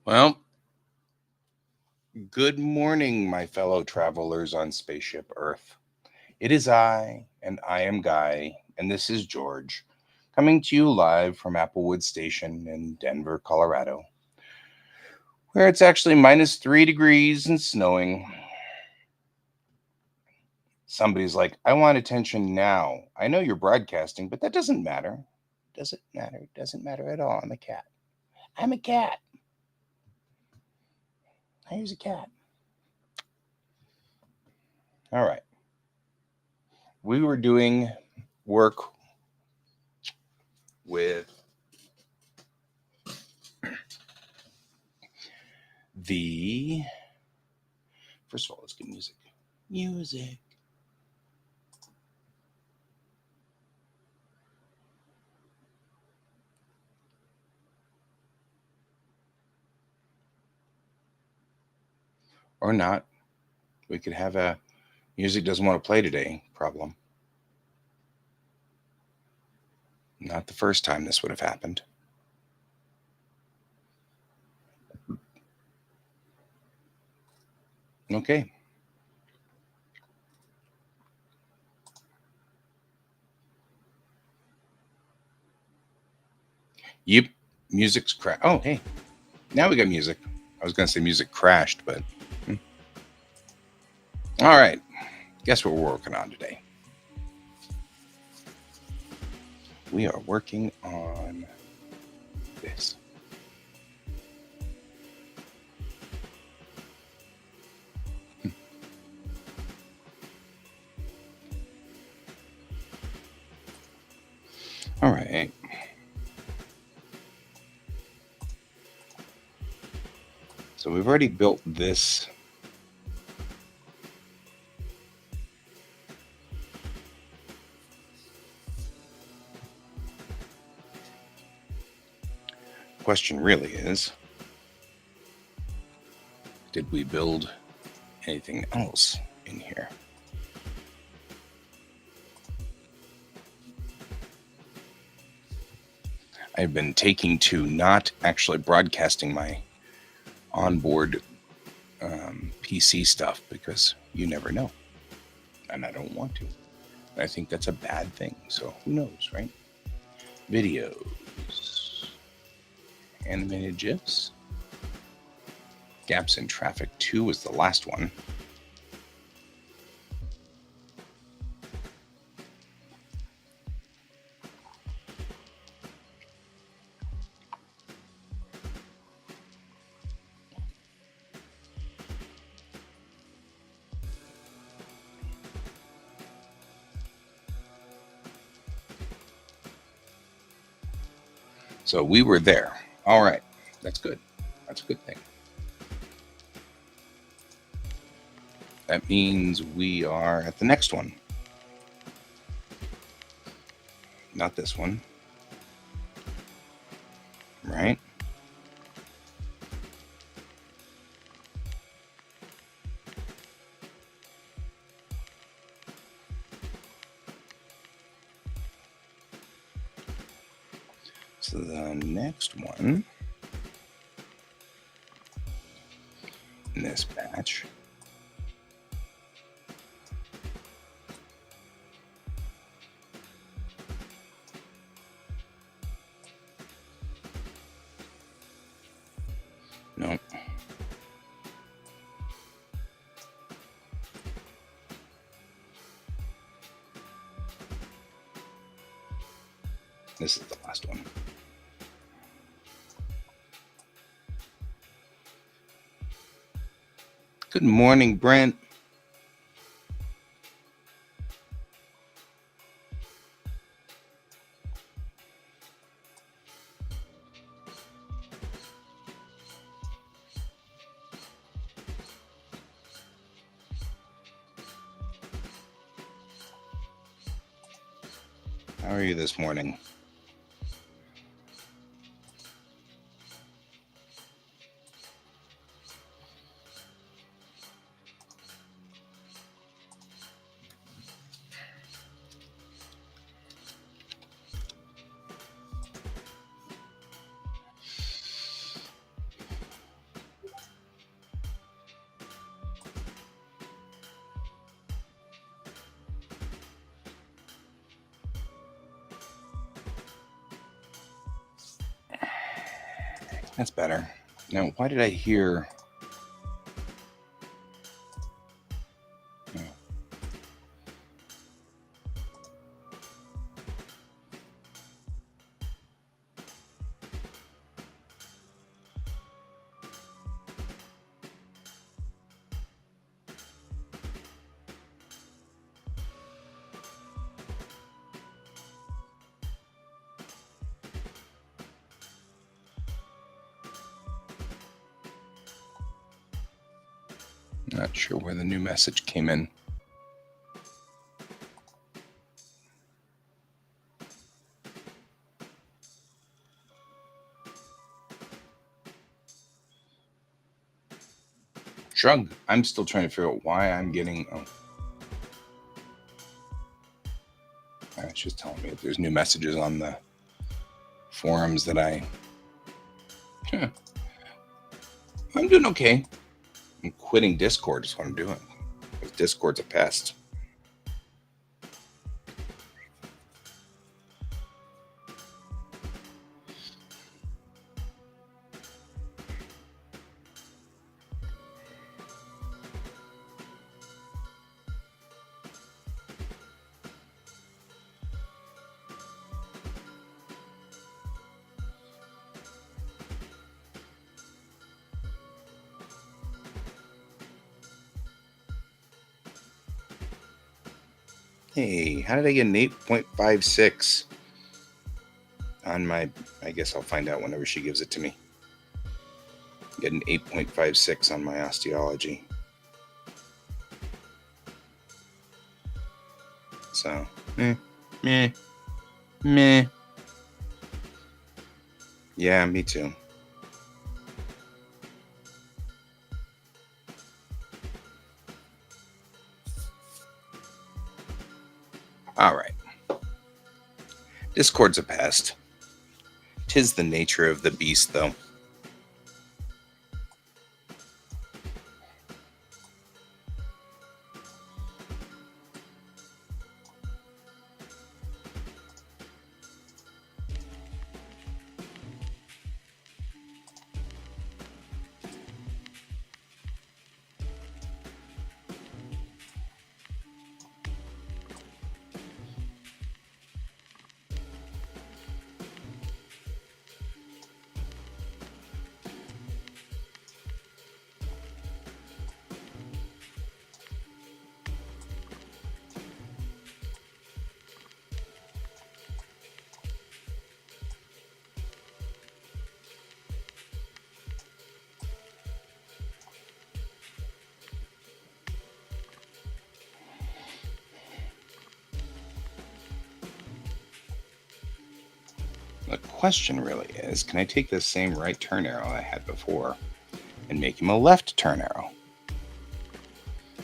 Well, good morning, my fellow travelers on Spaceship Earth. It is I, and I am Guy, and this is George, coming to you live from Applewood Station in Denver, Colorado, where it's actually -3 degrees and snowing. Somebody's like, I want attention now. I know you're broadcasting, but that doesn't matter. Doesn't matter. Doesn't matter at all. I'm a cat. I'm a cat. Here's a cat. All right. We were doing work with the... First of all, let's get music. Music. Or not. We could have a music doesn't want to play today problem. Not the first time this would have happened. Okay. Yep. Music's crashed. Oh, hey. Now we got music. I was going to say music crashed, but... All right. Guess what we're working on today? We are working on this. All right. So we've already built this. Question really is, did we build anything else in here? I've been taking to not actually broadcasting my onboard PC stuff because you never know. And I don't want to. I think that's a bad thing. So who knows, right? Videos. Animated GIFs. Gaps in Traffic 2 was the last one. So we were there. All right. That's good. That's a good thing. That means we are at the next one. Not this one. Right? So the next one in this batch No. This is the last one. Good morning, Brent. How are you this morning? That's better. Now, why did I hear... Not sure where the new message came in. Shrug. I'm still trying to figure out why I'm getting... Oh. It's just telling me if there's new messages on the forums that I... I'm doing okay. I'm quitting Discord is what I'm doing. Because Discord's a pest. Hey, how did I get an 8.56 on my... I guess I'll find out whenever she gives it to me. Get an 8.56 on my osteology. So, meh. Yeah, me too. All right. Discord's a pest. 'Tis the nature of the beast, though. The question really is, can I take this same right turn arrow I had before and make him a left turn arrow?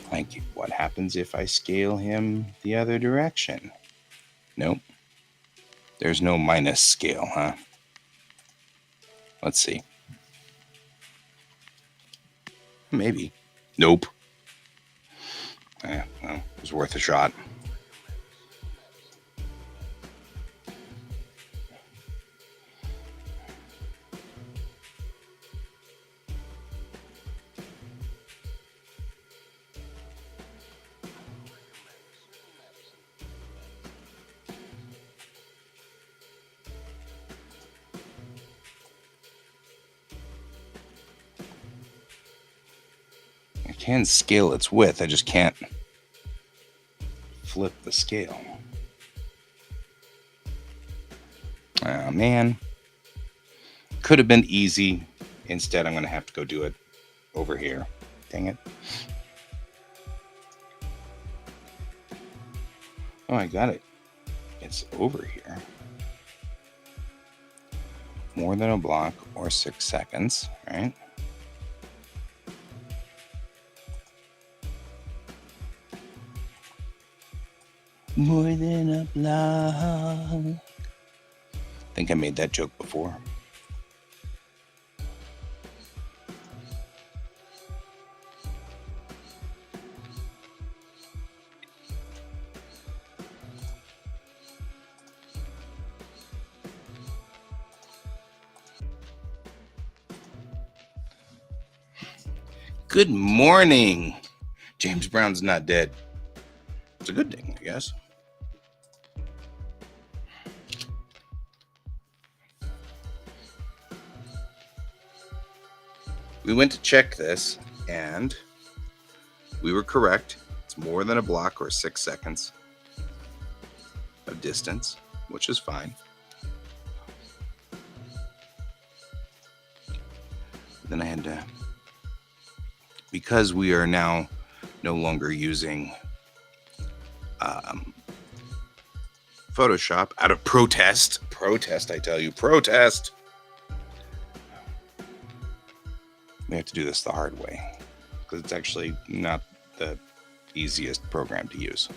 Like, what happens if I scale him the other direction? Nope. There's no minus scale, huh? Let's see. Maybe. Nope. Well, it was worth a shot. can scale its width. I just can't flip the scale. Oh, man. Could have been easy. Instead, I'm going to have to go do it over here. Dang it. Oh, I got it. It's over here. More than a block or 6 seconds, right? More than a block. I think I made that joke before. Good morning. James Brown's not dead. It's a good thing, I guess. We went to check this, and we were correct. It's more than a block or 6 seconds of distance, which is fine. Then I had to, because we are now no longer using Photoshop out of protest, I tell you, protest. We have to do this the hard way because it's actually not the easiest program to use.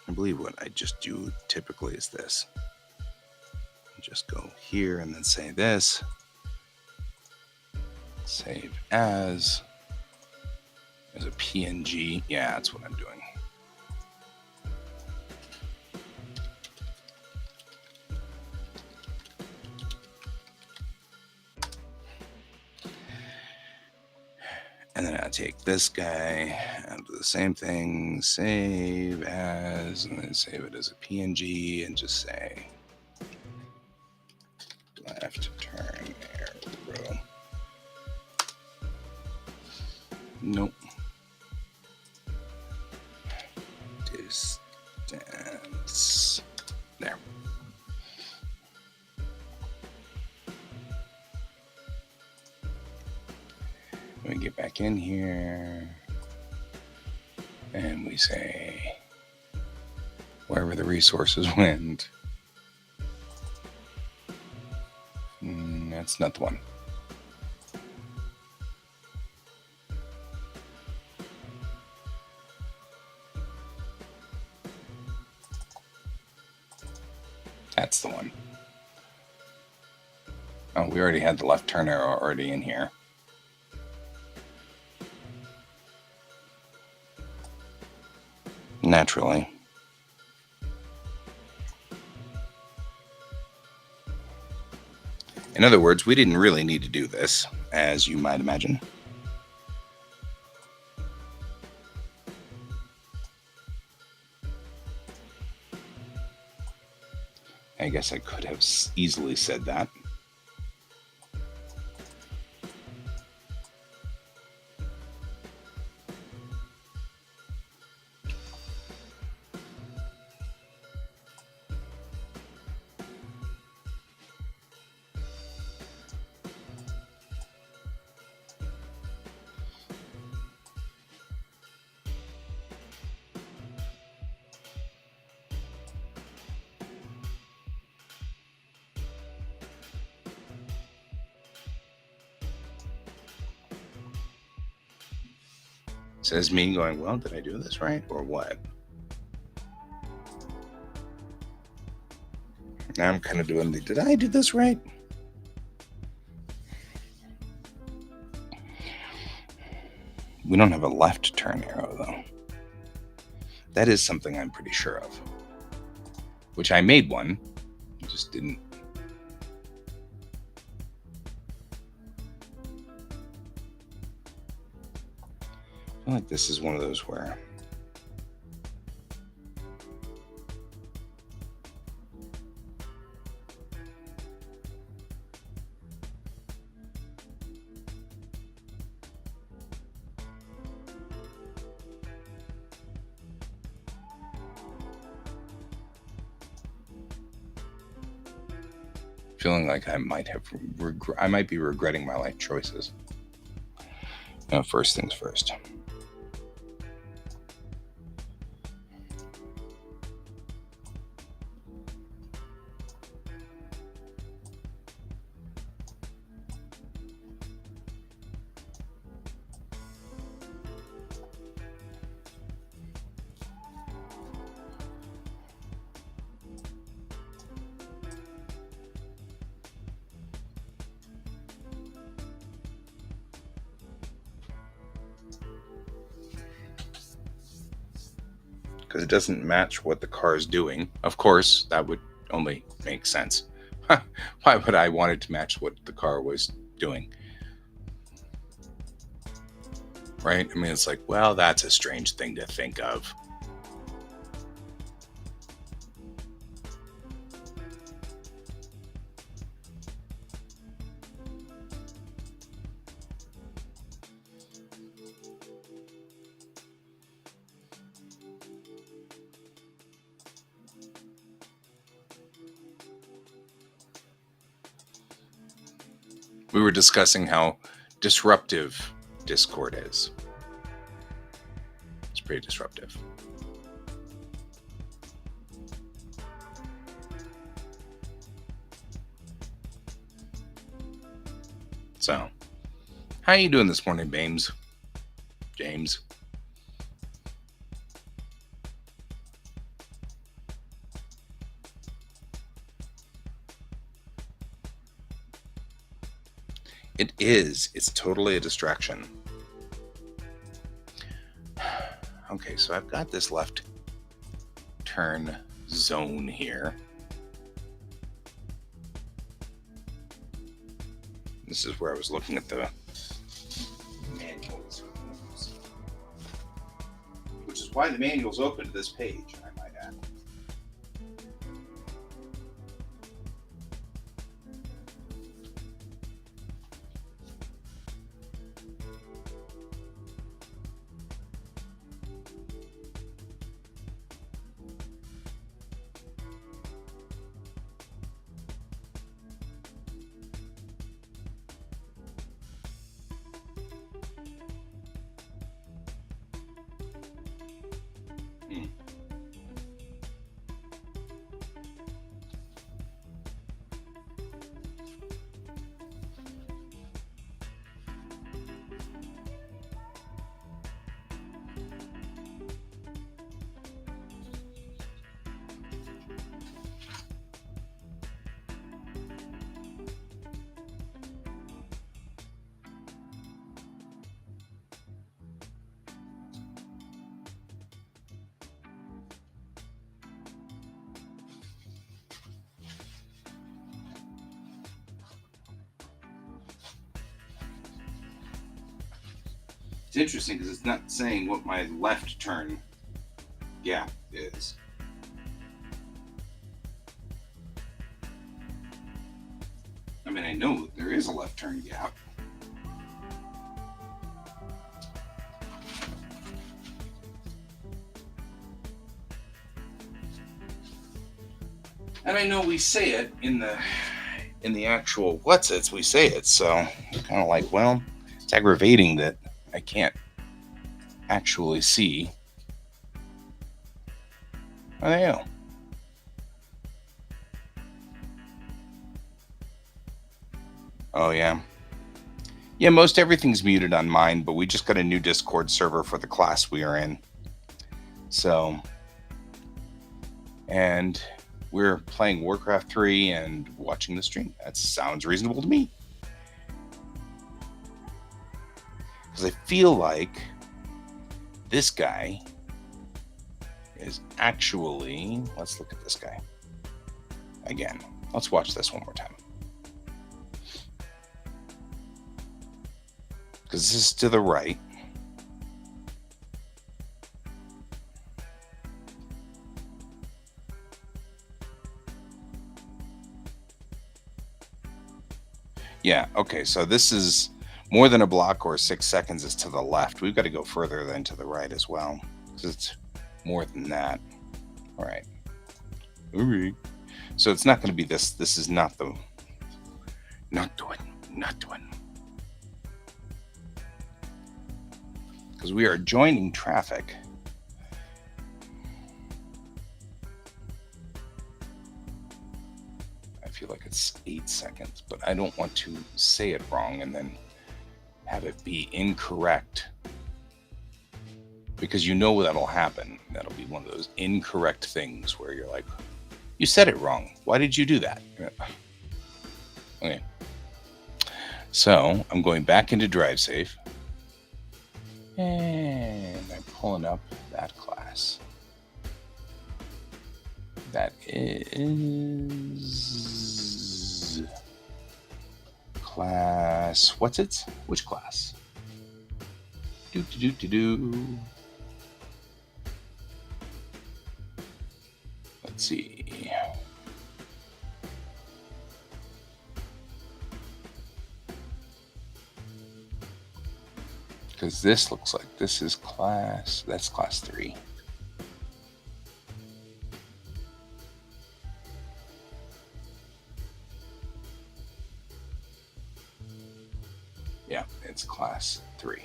I believe what I just do typically is this. Just go here and then say this. Save as a PNG. Yeah, that's what I'm doing. And then I'll take this guy and do the same thing, save as, and then save it as a PNG and just say left turn arrow. Nope. Distance. There. We get back in here and we say wherever the resources went. That's not the one. That's the one. Oh, we already had the left turn arrow already in here. Naturally. In other words, we didn't really need to do this, as you might imagine. I guess I could have easily said that. Says me going, well, did I do this right or what? Now I'm kind of doing the, did I do this right? We don't have a left turn arrow though. That is something I'm pretty sure of. Which I made one, just didn't feel like this is one of those where feeling like I might be regretting my life choices. Now, first things first. Because it doesn't match what the car is doing. Of course, that would only make sense. Why would I want it to match what the car was doing? Right? I mean, it's like, well, that's a strange thing to think of. We were discussing how disruptive Discord is. It's pretty disruptive. So, how you doing this morning, James? It is. It's totally a distraction. Okay, so I've got this left turn zone here. This is where I was looking at the manuals, which is why the manual's open to this page, I might add. It's interesting because it's not saying what my left turn gap is. I mean, I know that there is a left turn gap. And I know we say it in the actual what's-its, we say it, so kind of like, well, it's aggravating that I can't actually see. Oh, there you go. Oh, yeah. Yeah, most everything's muted on mine, but we just got a new Discord server for the class we are in. So, and we're playing Warcraft 3 and watching the stream. That sounds reasonable to me. Because I feel like this guy is actually... Let's look at this guy. Again, let's watch this one more time. Because this is to the right. Yeah, okay, so this is more than a block or 6 seconds is to the left. We've got to go further than to the right as well, because it's more than that. All right. All right. So it's not going to be this. This is not the... Not doing. Because we are joining traffic. I feel like it's 8 seconds, but I don't want to say it wrong and then have it be incorrect. Because you know that'll happen. That'll be one of those incorrect things where you're like, you said it wrong. Why did you do that? Okay. So I'm going back into DriveSafe. And I'm pulling up that class. That is class. What's it? Which class? Let's see. Because this looks like this is class. That's class 3. Yeah, it's class 3.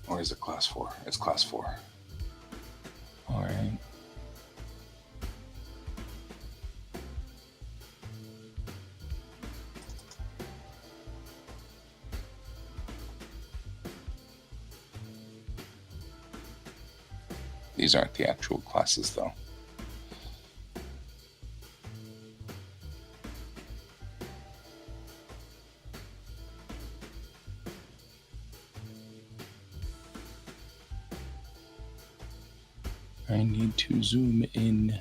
Or is it class 4? It's class 4. All right. These aren't the actual classes, though. I need to zoom in.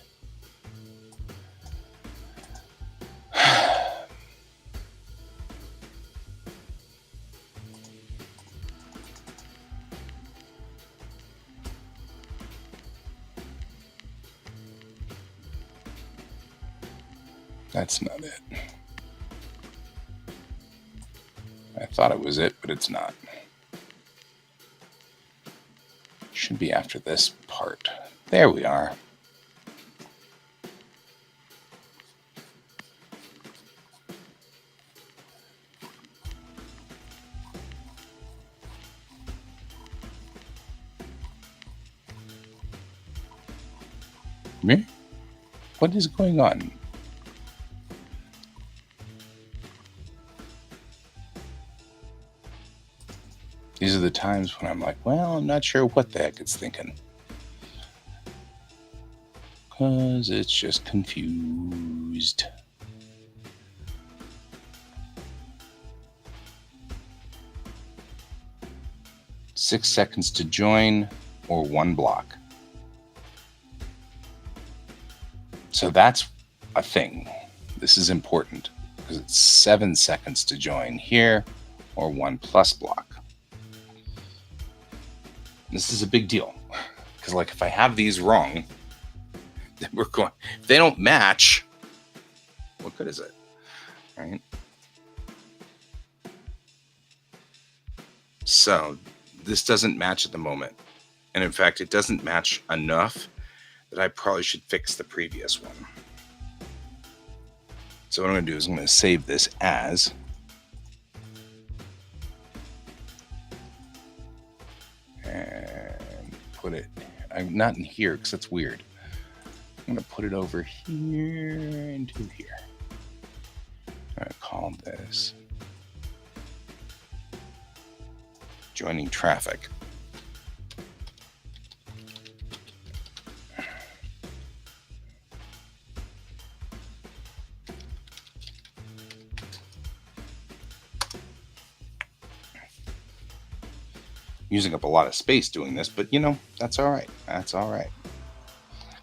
That's not it. I thought it was it, but it's not. Should be after this part. There we are. Me? What is going on? These are the times when I'm like, well, I'm not sure what the heck it's thinking. Because it's just confused. Six seconds to join or 1 block. So that's a thing. This is important because it's 7 seconds to join here or 1+ block. This is a big deal because, like, if I have these wrong, then we're going. If they don't match, what good is it, right? So this doesn't match at the moment, and in fact, it doesn't match enough that I probably should fix the previous one. So what I'm going to do is I'm going to save this as and put it. I'm not in here because that's weird. I'm going to put it over here into here. I'm going to call this joining traffic. Using up a lot of space doing this, but you know, that's all right. That's all right.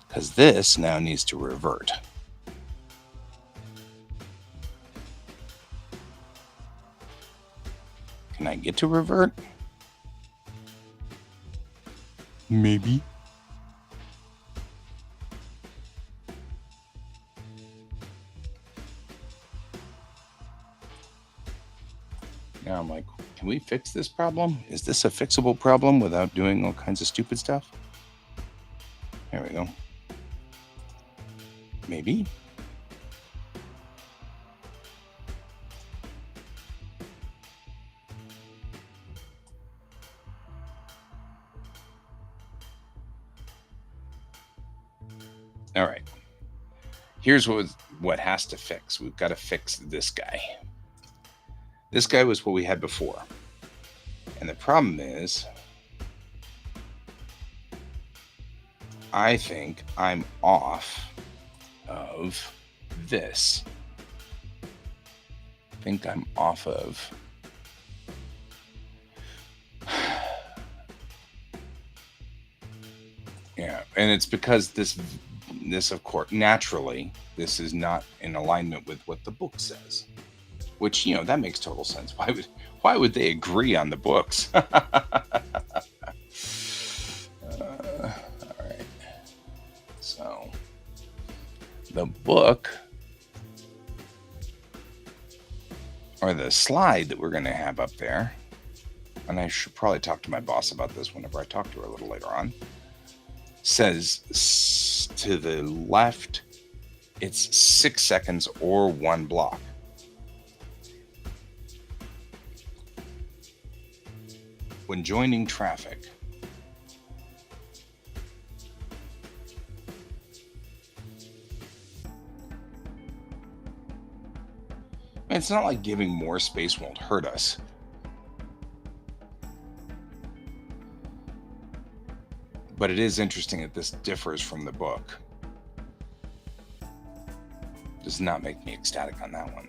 Because this now needs to revert. Can I get to revert? Maybe. Can we fix this problem? Is this a fixable problem without doing all kinds of stupid stuff? There we go. Maybe. All right. Here's what has to fix. We've got to fix this guy. This guy was what we had before. And the problem is, I think I'm off of this. I think I'm off of yeah, and it's because this of course naturally this is not in alignment with what the book says. Which, that makes total sense. Why would they agree on the books? All right. So the book, or the slide that we're going to have up there, and I should probably talk to my boss about this whenever I talk to her a little later on, says to the left, it's 6 seconds or 1 block. When joining traffic, it's not like giving more space won't hurt us. But it is interesting that this differs from the book. Does not make me ecstatic on that one.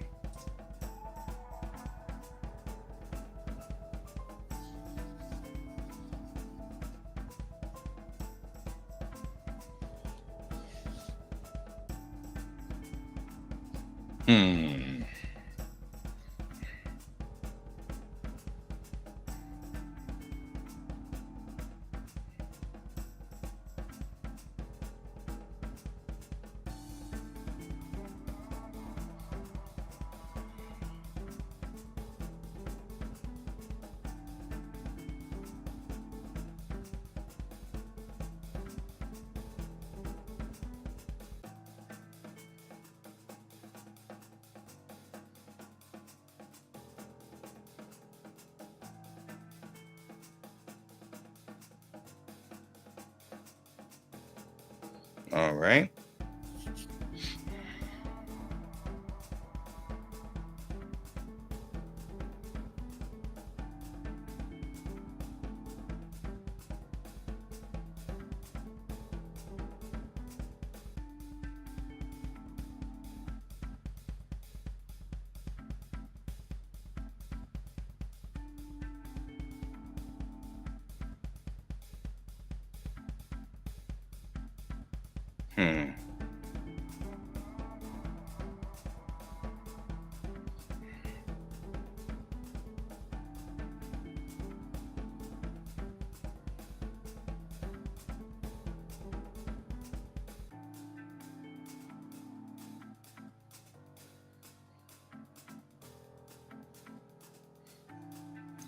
All right.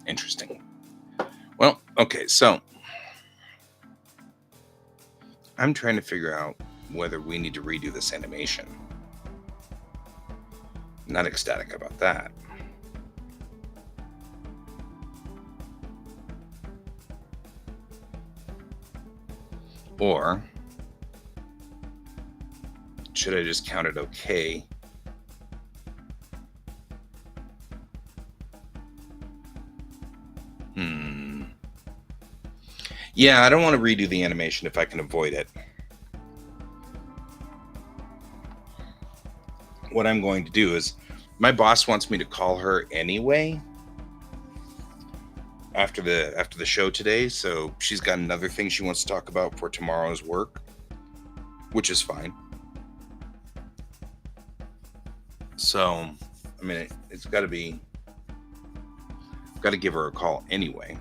Interesting. Well, okay, so I'm trying to figure out whether we need to redo this animation. Not ecstatic about that. Or should I just count it okay? Yeah, I don't want to redo the animation if I can avoid it. What I'm going to do is, my boss wants me to call her anyway after the show today, so she's got another thing she wants to talk about for tomorrow's work, which is fine. So, I mean, it's got to give her a call anyway,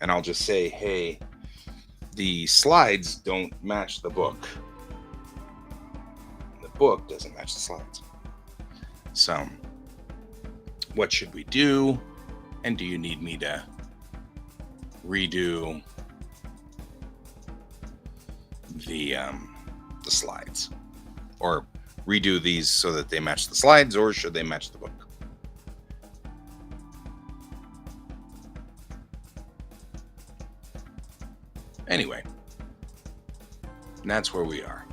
and I'll just say, hey, the slides don't match the book. The book doesn't match the slides. So, what should we do? And do you need me to redo the slides, or redo these so that they match the slides, or should they match the book? Anyway, that's where we are.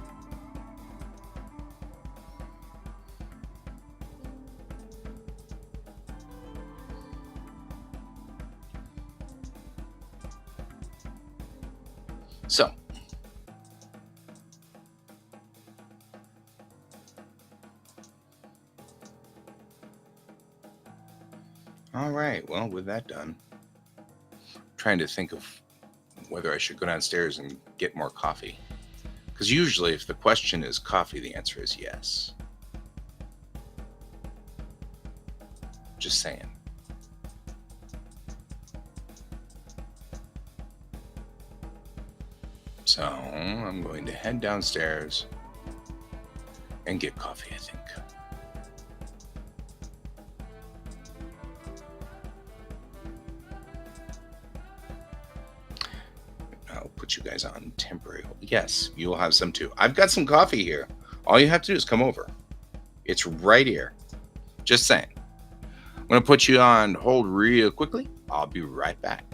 So, all right, well, with that done, I'm trying to think of whether I should go downstairs and get more coffee. Because usually, if the question is coffee, the answer is yes. Just saying. So, I'm going to head downstairs and get coffee, I think. I'll put you guys on temporary hold. Yes, you will have some too. I've got some coffee here. All you have to do is come over. It's right here. Just saying. I'm going to put you on hold real quickly. I'll be right back.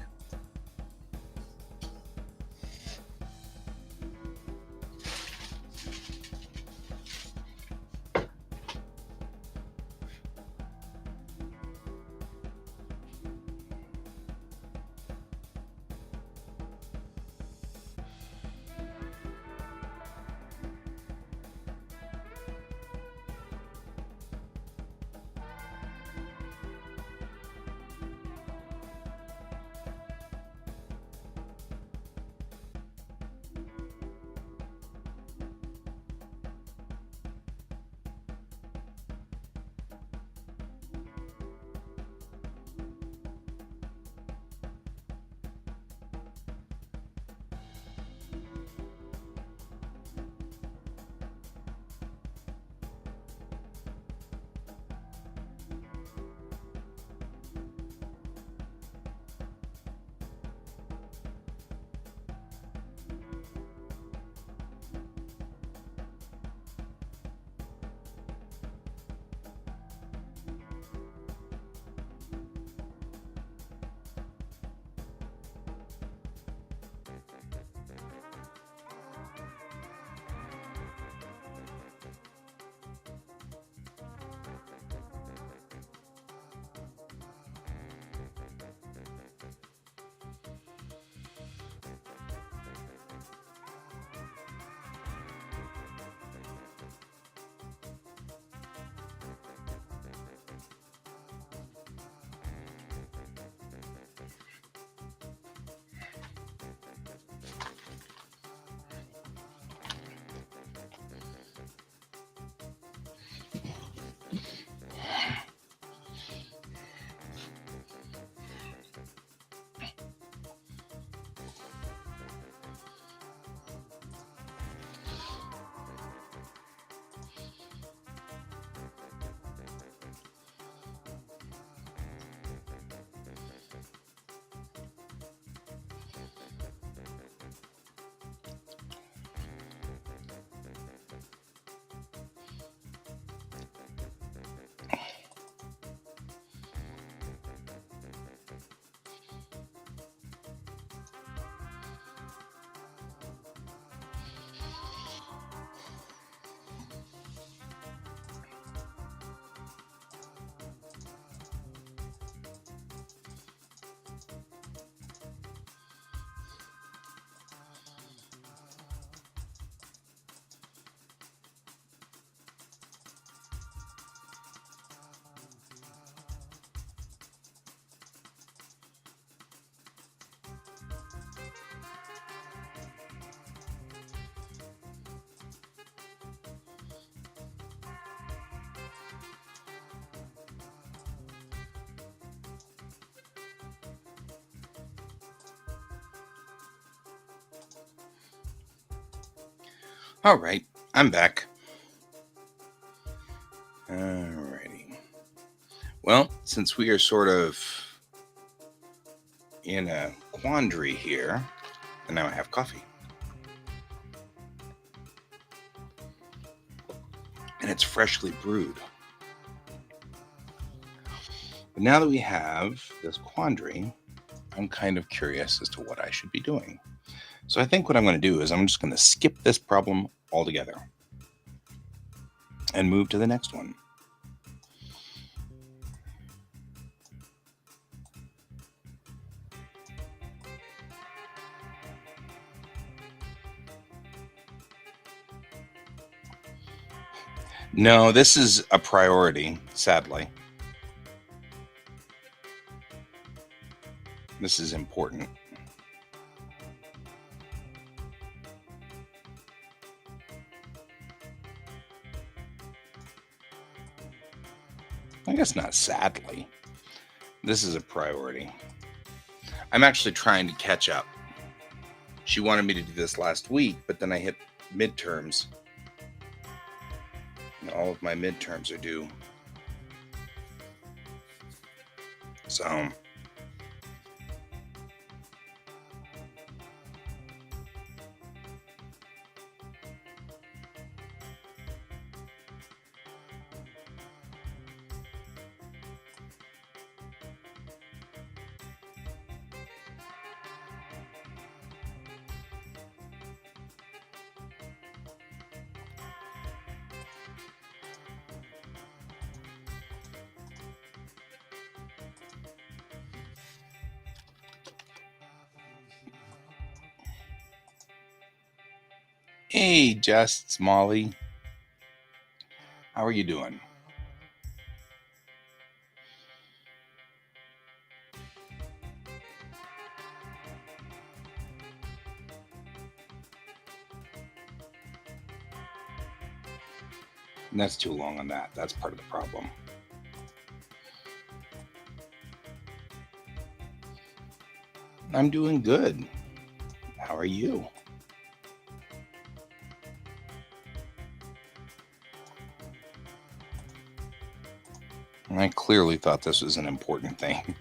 All right, I'm back. Alrighty. Well, since we are sort of in a quandary here, and now I have coffee. And it's freshly brewed. But now that we have this quandary, I'm kind of curious as to what I should be doing. So I think what I'm going to do is I'm just going to skip this problem altogether and move to the next one. No, this is a priority, sadly. This is important. I guess not sadly. This is a priority. I'm actually trying to catch up. She wanted me to do this last week, but then I hit midterms. And all of my midterms are due. So hey, Just Molly. How are you doing? And that's too long on that. That's part of the problem. I'm doing good. How are you? I clearly thought this was an important thing.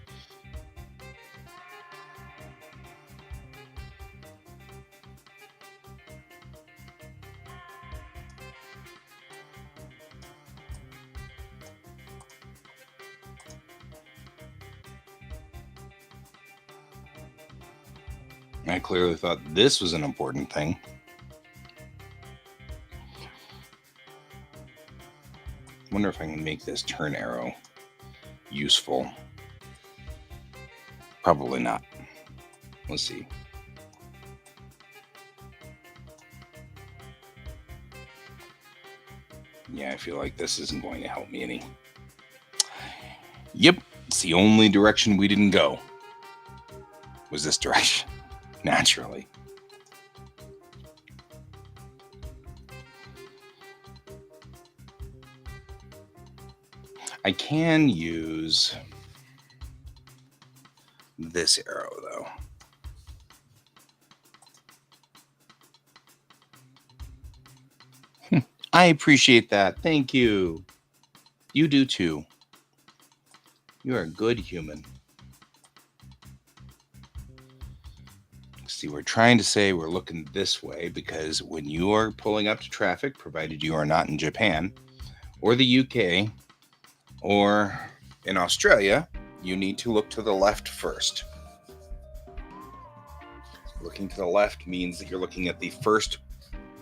I clearly thought this was an important thing. Wonder if I can make this turn arrow useful. Probably not. Let's see. Yeah, I feel like this isn't going to help me any. Yep, it's the only direction we didn't go. Was this direction, naturally. I can use this arrow, though. I appreciate that. Thank you. You do too. You are a good human. See, we're trying to say we're looking this way because when you are pulling up to traffic, provided you are not in Japan or the UK or in Australia, you need to look to the left first. Looking to the left means that you're looking at the first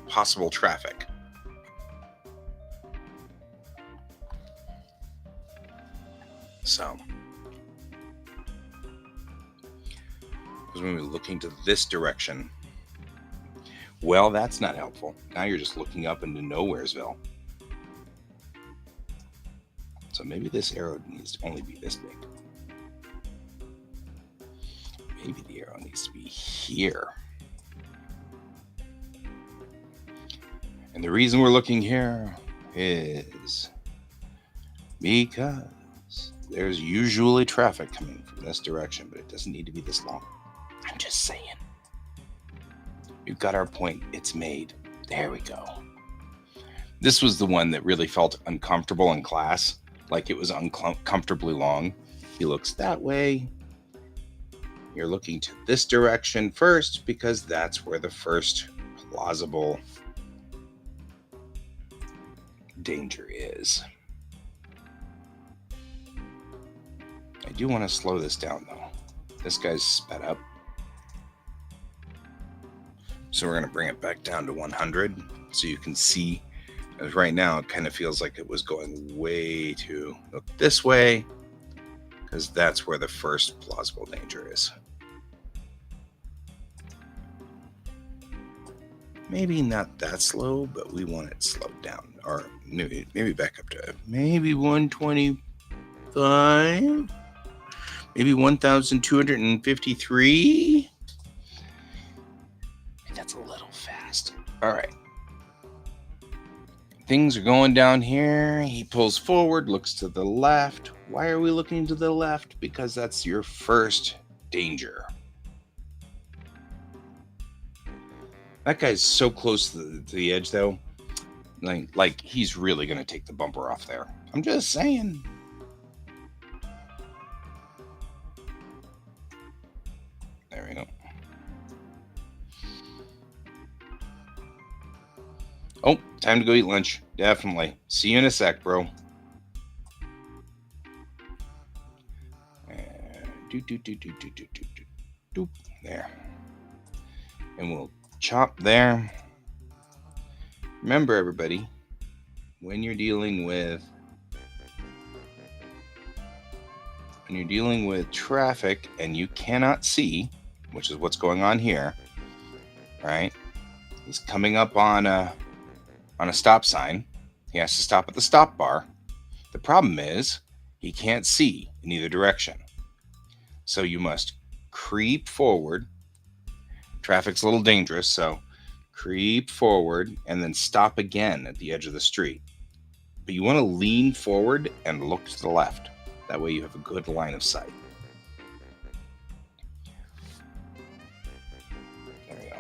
possible traffic. So, because when we're looking to this direction, well, that's not helpful. Now you're just looking up into Nowheresville. So maybe this arrow needs to only be this big. Maybe the arrow needs to be here. And the reason we're looking here is because there's usually traffic coming from this direction, but it doesn't need to be this long. I'm just saying. We've got our point. It's made. There we go. This was the one that really felt uncomfortable in class, like it was uncomfortably long. He looks that way. you're looking to this direction first because that's where the first plausible danger is. I do want to slow this down though. This guy's sped up. So we're going to bring it back down to 100 so you can see. As right now, it kind of feels like it was going way too look this way because that's where the first plausible danger is. Maybe not that slow, but we want it slowed down. Or maybe back up to maybe 125, maybe 1,253. That's a little fast. All right. Things are going down here. He pulls forward, looks to the left. Why are we looking to the left? Because that's your first danger. That guy's so close to the edge, though. Like he's really going to take the bumper off there. I'm just saying. There we go. Oh, time to go eat lunch. Definitely. See you in a sec, bro. There. And we'll chop there. Remember, everybody, when you're dealing with traffic and you cannot see, which is what's going on here, right? He's coming up on a stop sign. He has to stop at the stop bar. The problem is he can't see in either direction. So you must creep forward. Traffic's a little dangerous, so creep forward and then stop again at the edge of the street. But you want to lean forward and look to the left. That way you have a good line of sight. There we go.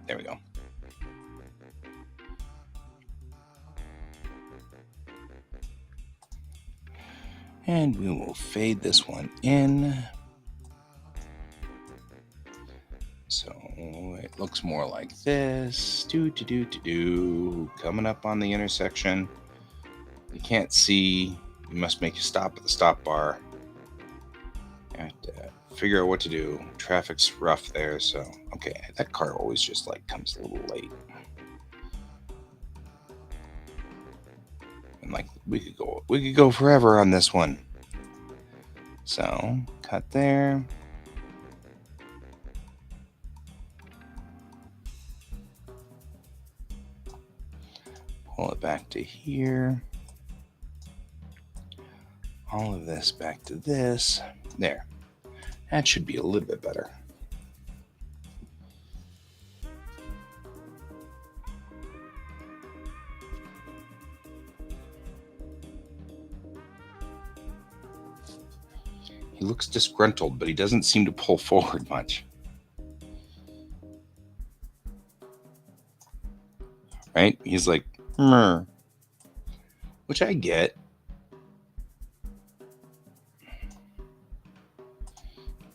There we go. And we will fade this one in. So it looks more like this. Coming up on the intersection. You can't see. You must make a stop at the stop bar. You have to figure out what to do. Traffic's rough there, so okay. That car always just comes a little late. And we could go forever on this one. So cut there. Pull it back to here. All of this back to this. There. That should be a little bit better. He looks disgruntled, but he doesn't seem to pull forward much. Right? He's like, meh. Which I get.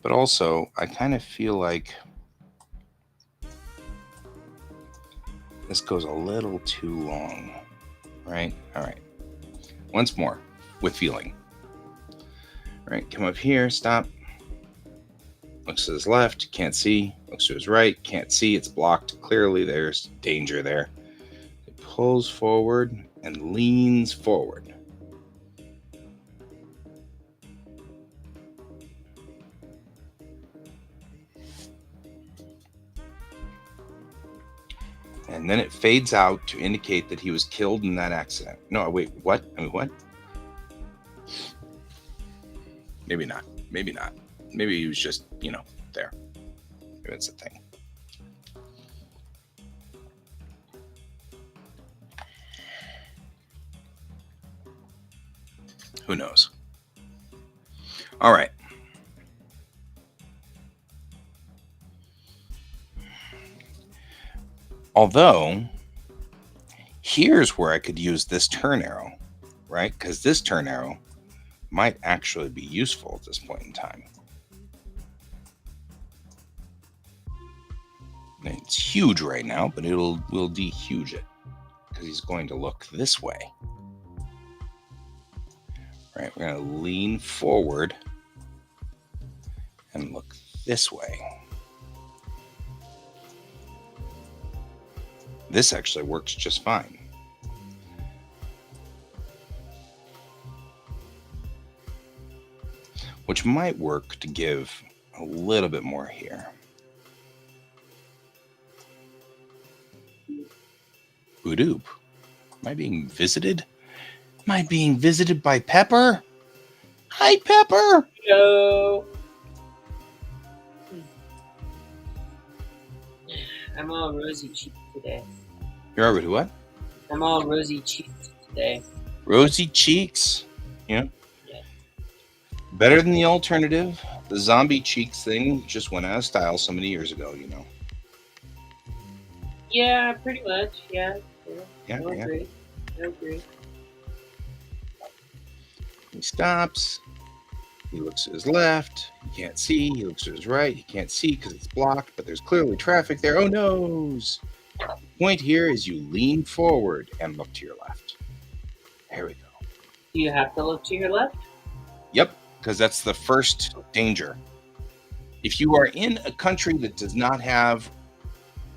But also, I kind of feel like this goes a little too long. Right? All right. Once more, with feeling. Right, come up here, stop. Looks to his left, can't see. Looks to his right, can't see. It's blocked. Clearly, there's danger there. It pulls forward and leans forward. And then it fades out to indicate that he was killed in that accident. No, wait, what? I mean, what? Maybe not. Maybe not. Maybe he was just, there. Maybe that's the thing. Who knows? All right. Although, here's where I could use this turn arrow, right? Because this turn arrow might actually be useful at this point in time. And it's huge right now, but we'll dehuge it because he's going to look this way. Right, we're going to lean forward and look this way. This actually works just fine. Which might work to give a little bit more here. Boop. Am I being visited? Am I being visited by Pepper? Hi, Pepper! Hello. I'm all rosy cheeked today. You're already what? I'm all rosy cheeked today. Rosy cheeks? Yeah. Better than the alternative. The zombie cheeks thing just went out of style so many years ago, you know. Yeah, pretty much. Yeah. Yeah. I agree. He stops. He looks to his left. He can't see. He looks to his right. He can't see because it's blocked, but there's clearly traffic there. Oh, noes. The point here is you lean forward and look to your left. There we go. Do you have to look to your left? Yep, because that's the first danger. If you are in a country that does not have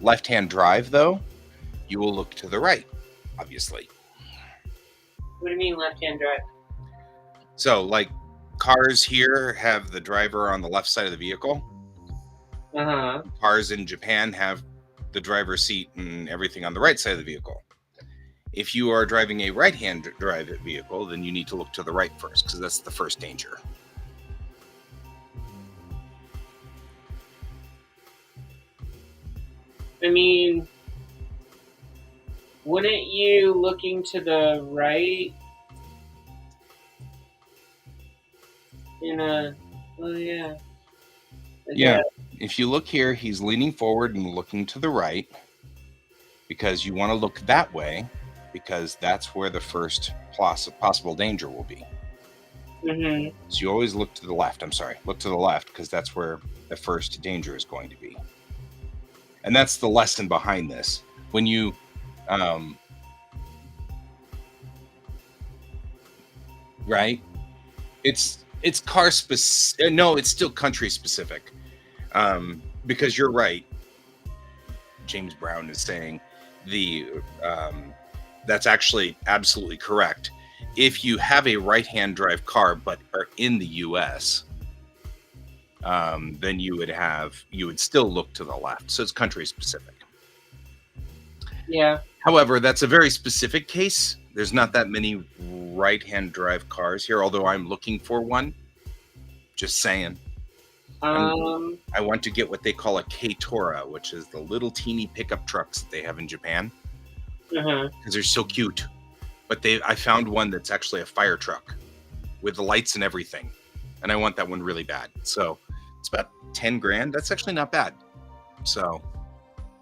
left-hand drive, though, you will look to the right, obviously. What do you mean left-hand drive? So, like, cars here have the driver on the left side of the vehicle. Uh-huh. Cars in Japan have the driver's seat and everything on the right side of the vehicle. If you are driving a right-hand drive vehicle, then you need to look to the right first, because that's the first danger. I mean, wouldn't you looking to the right Yeah. If you look here, he's leaning forward and looking to the right because you want to look that way because that's where the first possible danger will be. Mm-hmm. So you always look to the left. Look to the left because that's where the first danger is going to be. And that's the lesson behind this. When you right? It's car specific. No, it's still country specific. Because you're right. James Brown is saying that's actually absolutely correct. If you have a right-hand drive car but are in the US, then you would still look to the left. So it's country specific. Yeah. However, that's a very specific case. There's not that many right-hand drive cars here, although I'm looking for one. Just saying. I want to get what they call a K-Tora, which is the little teeny pickup trucks that they have in Japan. Because they're so cute. But I found one that's actually a fire truck with the lights and everything. And I want that one really bad. So it's about 10 grand. That's actually not bad. So.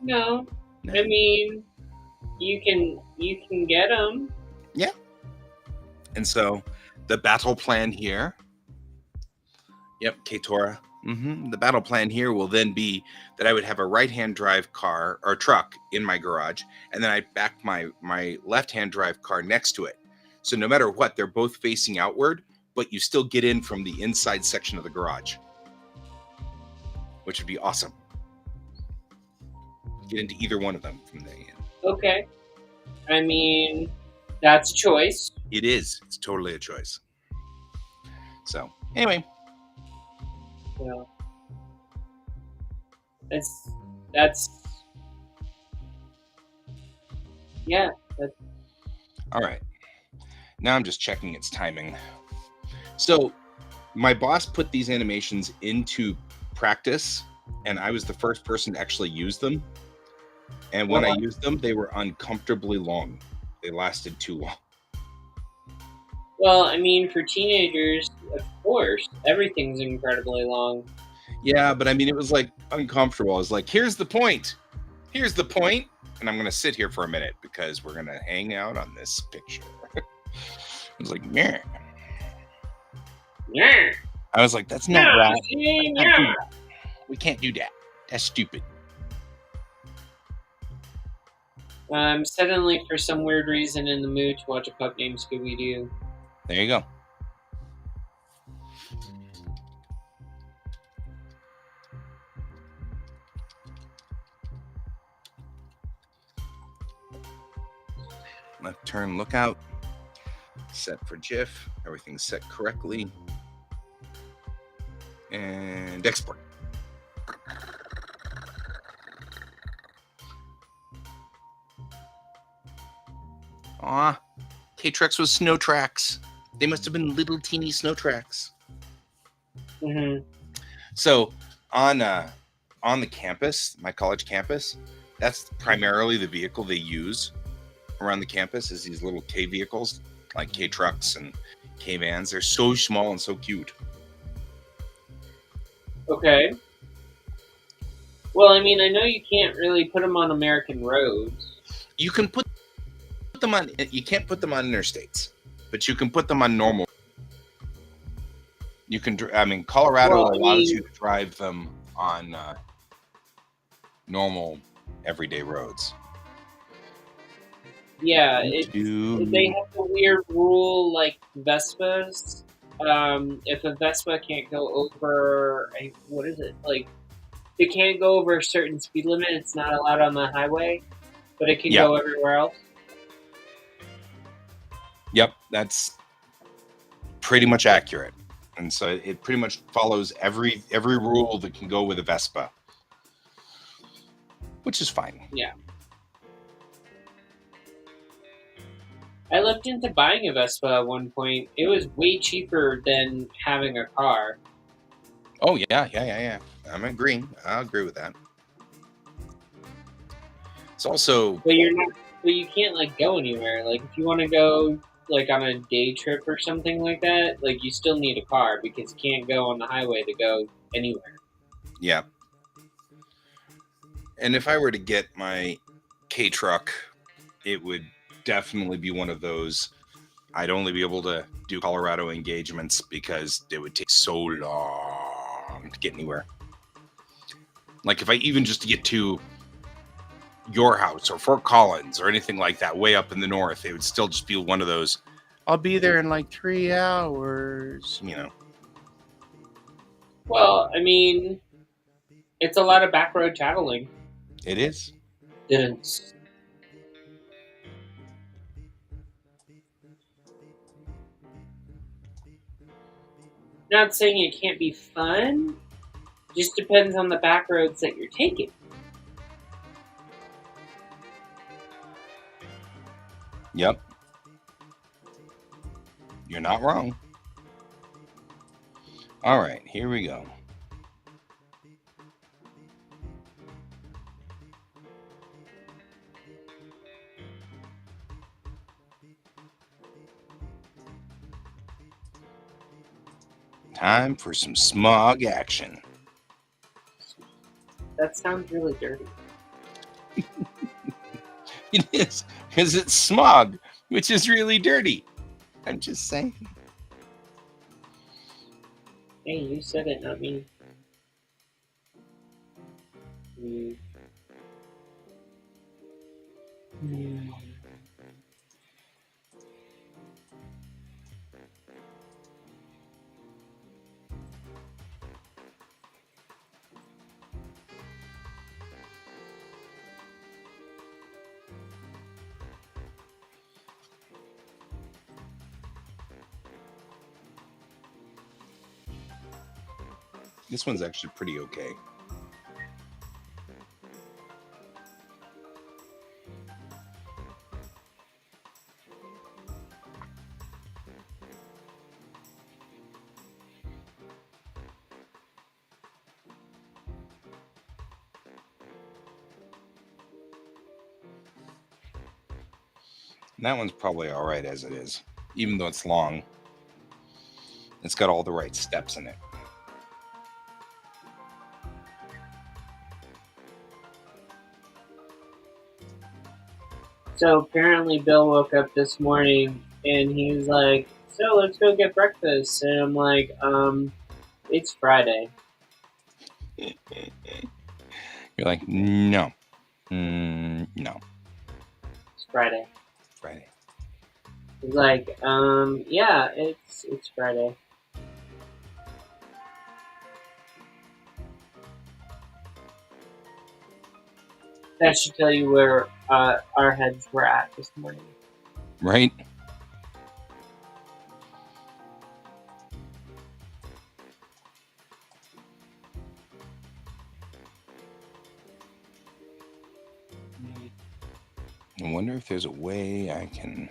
No. I mean, you can get them. Yeah. And so the battle plan here. Yep, K-Tora. The battle plan here will then be that I would have a right-hand drive car or truck in my garage, and then I back my left-hand drive car next to it. So no matter what, they're both facing outward, but you still get in from the inside section of the garage, which would be awesome. Get into either one of them from the end. Okay. I mean, that's a choice. It is. It's totally a choice. So, anyway. Yeah. That's yeah. All right. Now I'm just checking its timing. So my boss put these animations into practice, and I was the first person to actually use them. And when I used them, they were uncomfortably long. They lasted too long. Well, I mean, for teenagers, of course, everything's incredibly long. Yeah, but I mean, it was like uncomfortable. I was like, here's the point. Here's the point. And I'm going to sit here for a minute because we're going to hang out on this picture. was like, yeah. Yeah. I was like, that's not right. We can't do that. That's stupid. I'm suddenly, for some weird reason, in the mood to watch a pup named Scooby-Doo. There you go. Left turn, lookout. Set for GIF. Everything's set correctly. And export. Aw, K-Trex was snow tracks. They must have been little teeny snow tracks. Mm-hmm. So on the campus, my college campus, that's primarily the vehicle they use around the campus is these little K vehicles, like K trucks and K vans. They're so small and so cute. Okay. Well, I mean, I know you can't really put them on American roads. You can put them on. You can't put them on interstates, but you can put them on normal. You can. I mean, Colorado allows you to drive them on normal, everyday roads. Yeah, they have a weird rule like Vespas. If a Vespa can't go over, what is it? Like, it can't go over a certain speed limit, it's not allowed on the highway, but it can go everywhere else. Yep, that's pretty much accurate. And so it pretty much follows every rule that can go with a Vespa, which is fine. Yeah. I looked into buying a Vespa at one point. It was way cheaper than having a car. Oh, yeah. I'm agreeing. I'll agree with that. It's also... But you can't, like, go anywhere. Like, if you want to go, like, on a day trip or something like that, like, you still need a car because you can't go on the highway to go anywhere. Yeah. And if I were to get my K-Truck, it would definitely be one of those. I'd only be able to do Colorado engagements because it would take so long to get anywhere. Like if I even just to get to your house or Fort Collins or anything like that way up in the north, it would still just be one of those, I'll be there in like 3 hours, you know. Well, I mean, it's a lot of back road traveling. It is. Didn't. Not saying it can't be fun. Just depends on the back roads that you're taking. Yep. You're not wrong. All right, here we go. Time for some smog action. That sounds really dirty. It is, because it's smog, which is really dirty. I'm just saying. Hey, you said it, not me. This one's actually pretty okay. And that one's probably all right as it is, even though it's long. It's got all the right steps in it. So apparently Bill woke up this morning and he's like, "So let's go get breakfast." And I'm like, "It's Friday." You're like, no, no, It's Friday. Friday. He's like, "Yeah, it's Friday." That should tell you where our heads were at this morning. Right? I wonder if there's a way I can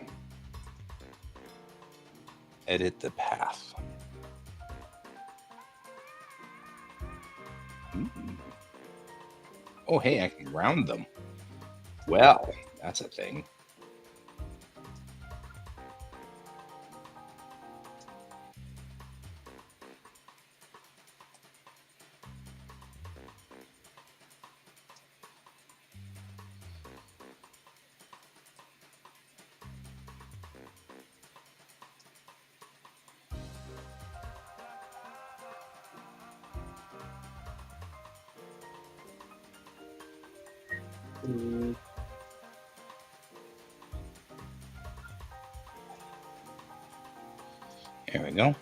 edit the path. Oh, hey, I can ground them. Well, that's a thing. Mm. There we go.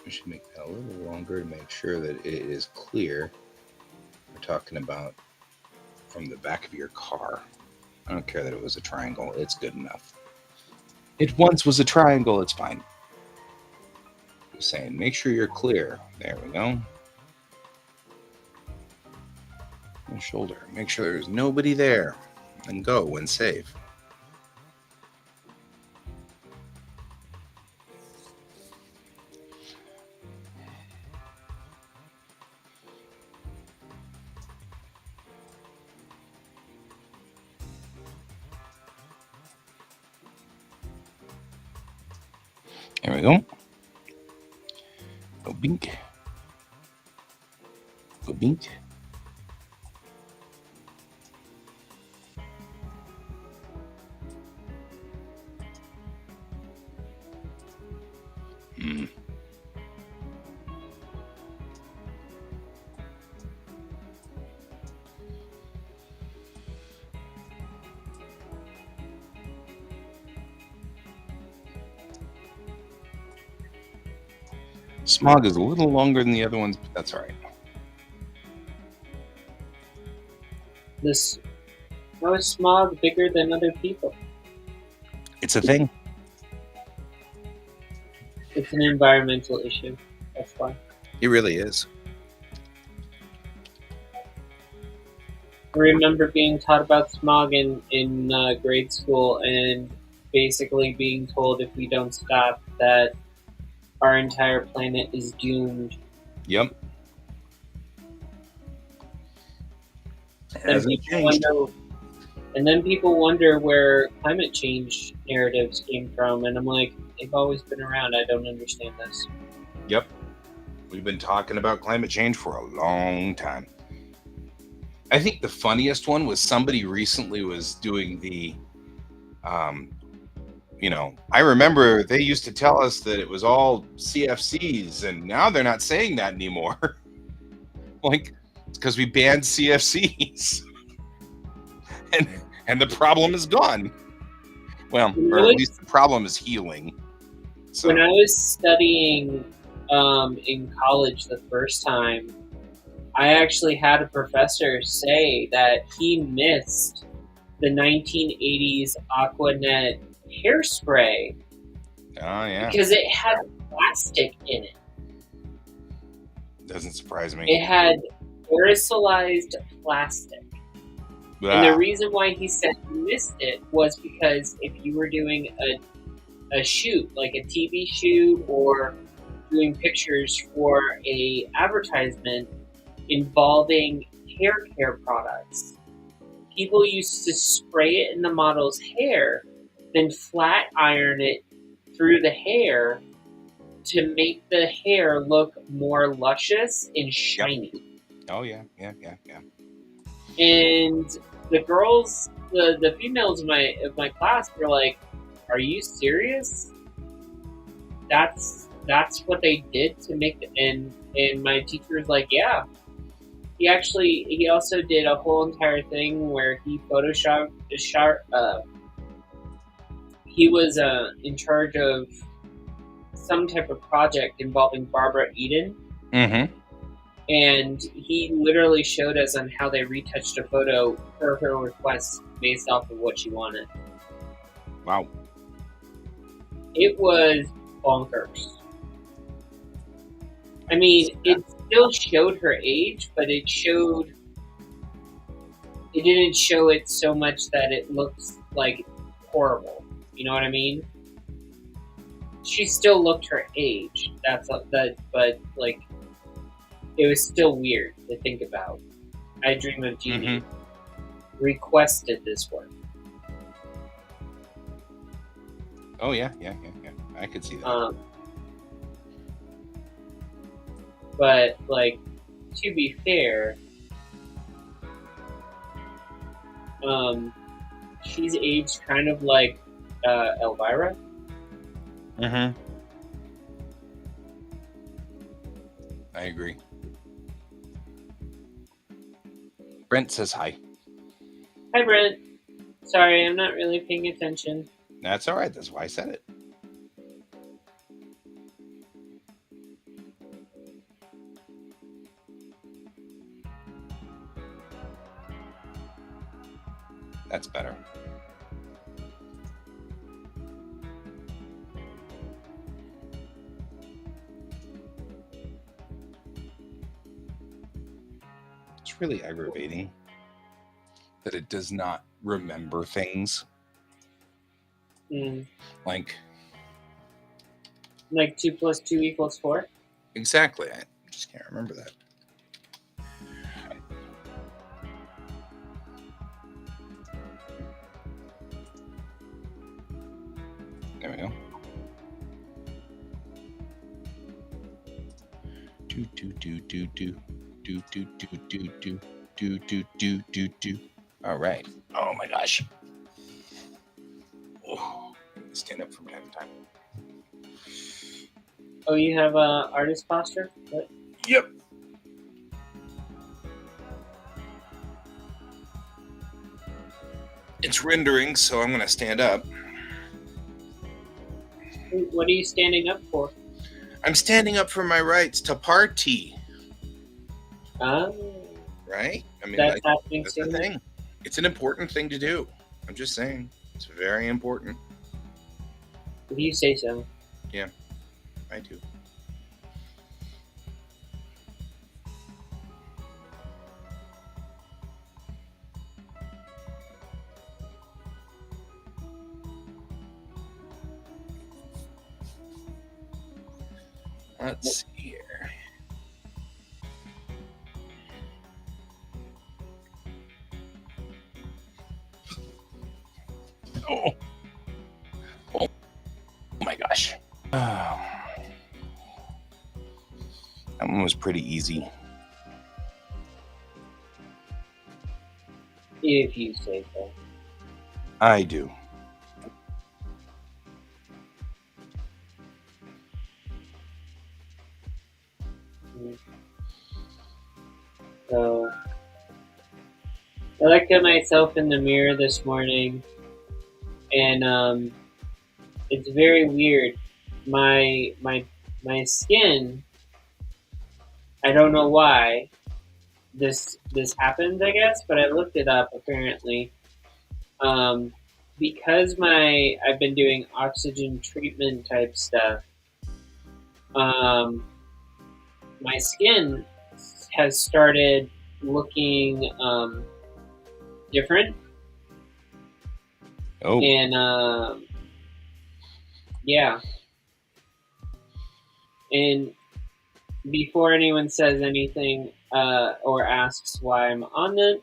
We should make that a little longer to make sure that it is clear. We're talking about from the back of your car. I don't care that it was a triangle. It's good enough. It once was a triangle. It's fine. Just saying, make sure you're clear. There we go. The shoulder. Make sure there's nobody there. And go and save. There we go. Go bink. Go bink. Mm. Smog is a little longer than the other ones, but that's all right. This How is smog bigger than other people? It's a thing. It's an environmental issue. That's why. It really is. I remember being taught about smog in grade school and basically being told if we don't stop that our entire planet is doomed. Yep. And Hasn't changed. then people wonder where climate change narratives came from, and I'm like, they've always been around. I don't understand this. Yep. We've been talking about climate change for a long time. I think the funniest one was somebody recently was doing the, I remember they used to tell us that it was all CFCs, and now they're not saying that anymore. Like, it's because we banned CFCs, and the problem is gone. Well, or at least the problem is healing. So. When I was studying in college the first time, I actually had a professor say that he missed the 1980s Aquanet hairspray. Oh, yeah. Because it had plastic in it. Doesn't surprise me. It had aerosolized plastic. And the reason why he said he missed it was because if you were doing a shoot, like a TV shoot or doing pictures for a advertisement involving hair care products, people used to spray it in the model's hair, then flat iron it through the hair to make the hair look more luscious and shiny. Yep. Oh, yeah. And the girls, the females of my class were like, "Are you serious? That's what they did to make it." And my teacher was like, "Yeah." He also did a whole entire thing where he photoshopped the shot. He was in charge of some type of project involving Barbara Eden, Mm-hmm. and he literally showed us on how they retouched a photo per her request based off of what she wanted. Wow. It was bonkers. I mean, it still showed her age, but it didn't show it so much that it looks like horrible. You know what I mean? She still looked her age. But like, it was still weird to think about. I Dream of Jeannie requested this work. Oh yeah. I could see that. But like, to be fair, she's aged kind of like Elvira. Mm-hmm. I agree. Brent says hi. Hi, Brent. Sorry, I'm not really paying attention. That's all right. That's why I said it. That's better. It's really aggravating that it does not remember things. Like 2 + 2 = 4. Exactly. I just can't remember that. There we go. Do. All right. Oh my gosh. Oh, stand up from time to time. Oh, you have artist posture? What? Yep. It's rendering, so I'm going to stand up. What are you standing up for? I'm standing up for my rights to party. Right? I mean, that's happening that's soon. the thing. It's an important thing to do. I'm just saying. It's very important. If you say so. Yeah, I do. Let's see here. Oh my gosh. That one was pretty easy. If you say so. I do. So, I looked at myself in the mirror this morning, and it's very weird. My skin. I don't know why this happens. I guess, but I looked it up. Apparently, because I've been doing oxygen treatment type stuff. My skin has started looking different. Oh. And yeah. And before anyone says anything or asks why I'm on it,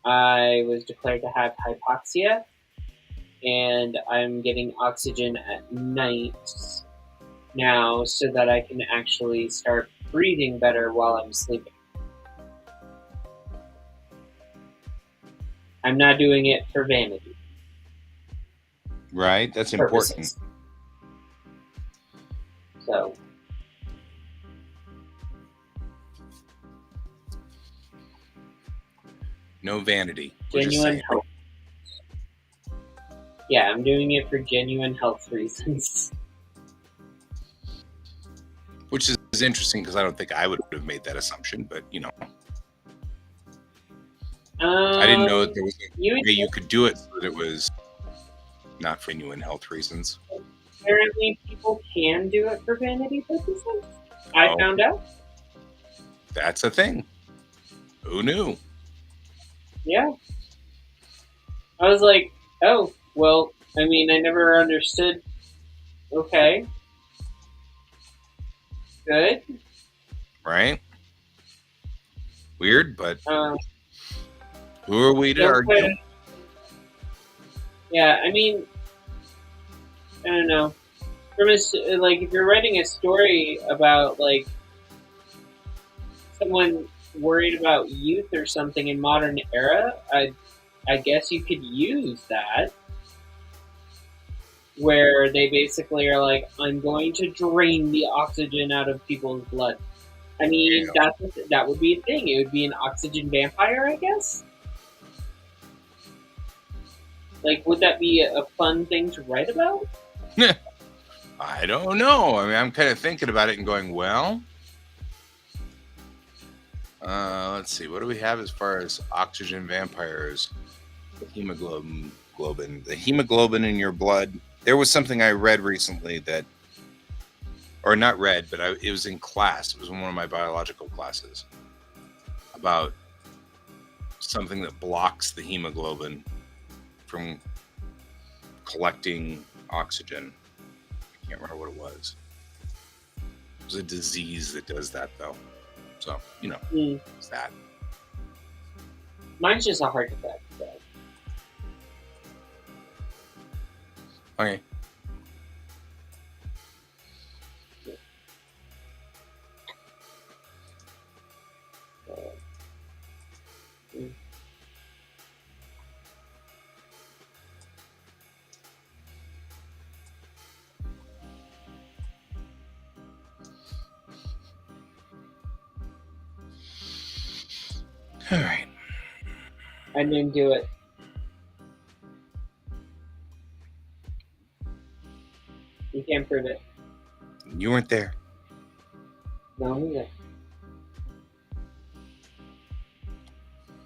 I was declared to have hypoxia, and I'm getting oxygen at night now so that I can actually start breathing better while I'm sleeping. I'm not doing it for vanity Right? That's important. purposes. So, No vanity. We're just genuine saying. health. Yeah, I'm doing it for genuine health reasons. Which is interesting because I don't think I would have made that assumption, but you know. I didn't know that there was a way you could do it so that it was not for genuine health reasons. Apparently, people can do it for vanity purposes. I found out. That's a thing. Who knew? Yeah. I was like, oh, well, I mean, I never understood. Okay. Good. Right? Weird, but who are we to argue? Yeah, I mean, I don't know. From like, if you're writing a story about like someone worried about youth or something in modern era, I guess you could use that, where they basically are like, I'm going to drain the oxygen out of people's blood. I mean, that would be a thing. It would be an oxygen vampire, I guess. Like, would that be a fun thing to write about? I don't know. I mean, I'm kind of thinking about it and going, well, let's see. What do we have as far as oxygen vampires? Hemoglobin. The hemoglobin in your blood. There was something I read recently that, or not read, but it was in class. It was in one of my biological classes about something that blocks the hemoglobin from collecting oxygen. I can't remember what it was. It was a disease that does that, though. So, you know, it's that. Mine's just a heart attack. So. Okay. All right. I didn't do it. You can't prove it. You weren't there. No, neither.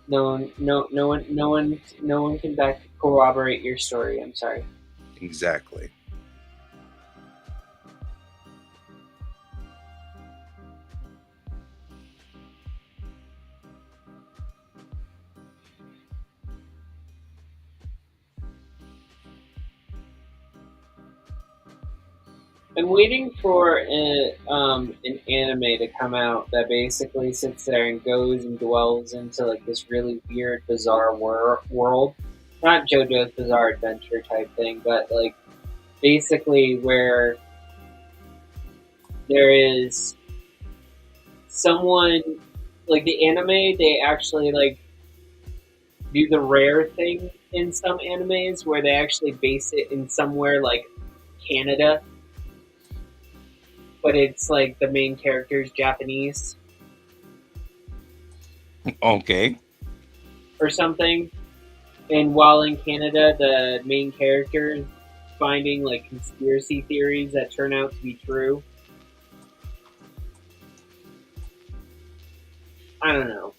No one can corroborate your story. I'm sorry. Exactly. I'm waiting for an anime to come out that basically sits there and goes and dwells into like this really weird, bizarre world. Not JoJo's Bizarre Adventure type thing, but like basically where there is someone like the anime. They actually like do the rare thing in some animes where they actually base it in somewhere like Canada. But it's like the main character's Japanese. Okay. Or something. And while in Canada, the main character is finding like conspiracy theories that turn out to be true. I don't know.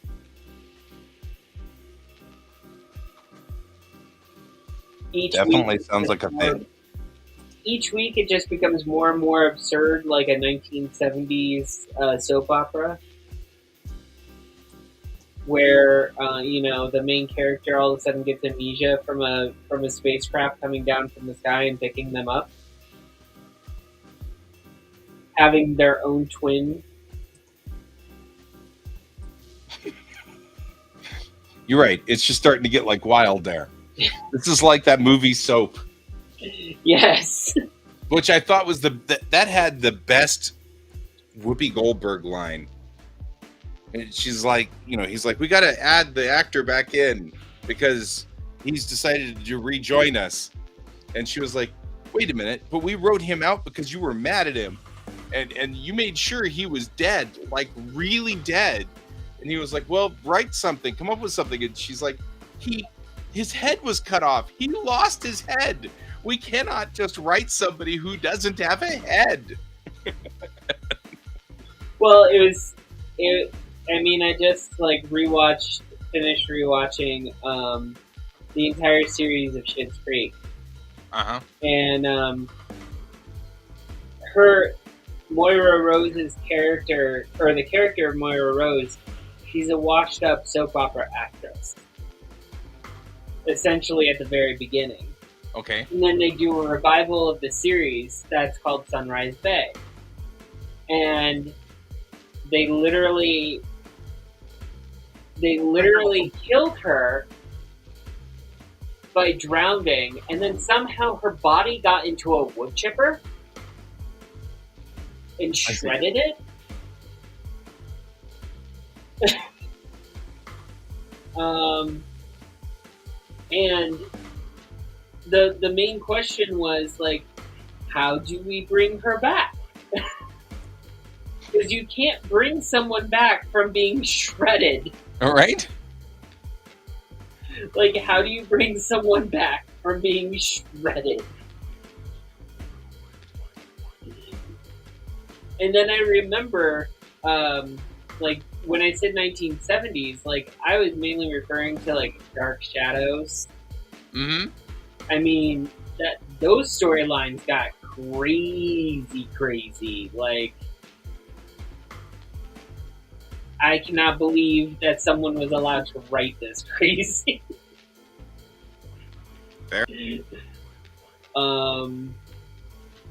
Definitely sounds like a thing. Each week it just becomes more and more absurd, like a 1970s soap opera, where the main character all of a sudden gets amnesia from a spacecraft coming down from the sky and picking them up, having their own twin. You're right. It's just starting to get like wild there. This is like that movie Soap. Yes. Which I thought was that had the best Whoopi Goldberg line. And she's like, he's like, we got to add the actor back in because he's decided to rejoin us. And she was like, wait a minute, but we wrote him out because you were mad at him. And you made sure he was dead, like really dead. And he was like, well, write something, come up with something. And she's like, his head was cut off. He lost his head. We cannot just write somebody who doesn't have a head. Well, I mean, I just like finished rewatching the entire series of Schitt's Creek. Uh-huh. And Moira Rose's character, or the character of Moira Rose, she's a washed up soap opera actress. Essentially at the very beginning. Okay. And then they do a revival of the series that's called Sunrise Bay. And they literally killed her by drowning, and then somehow her body got into a wood chipper and shredded it. And the main question was like, how do we bring her back? Because you can't bring someone back from being shredded. All right. Like, how do you bring someone back from being shredded? And then I remember, like, when I said 1970s, like, I was mainly referring to, like, Dark Shadows. Mm-hmm. I mean, those storylines got crazy. Like, I cannot believe that someone was allowed to write this crazy. Fair.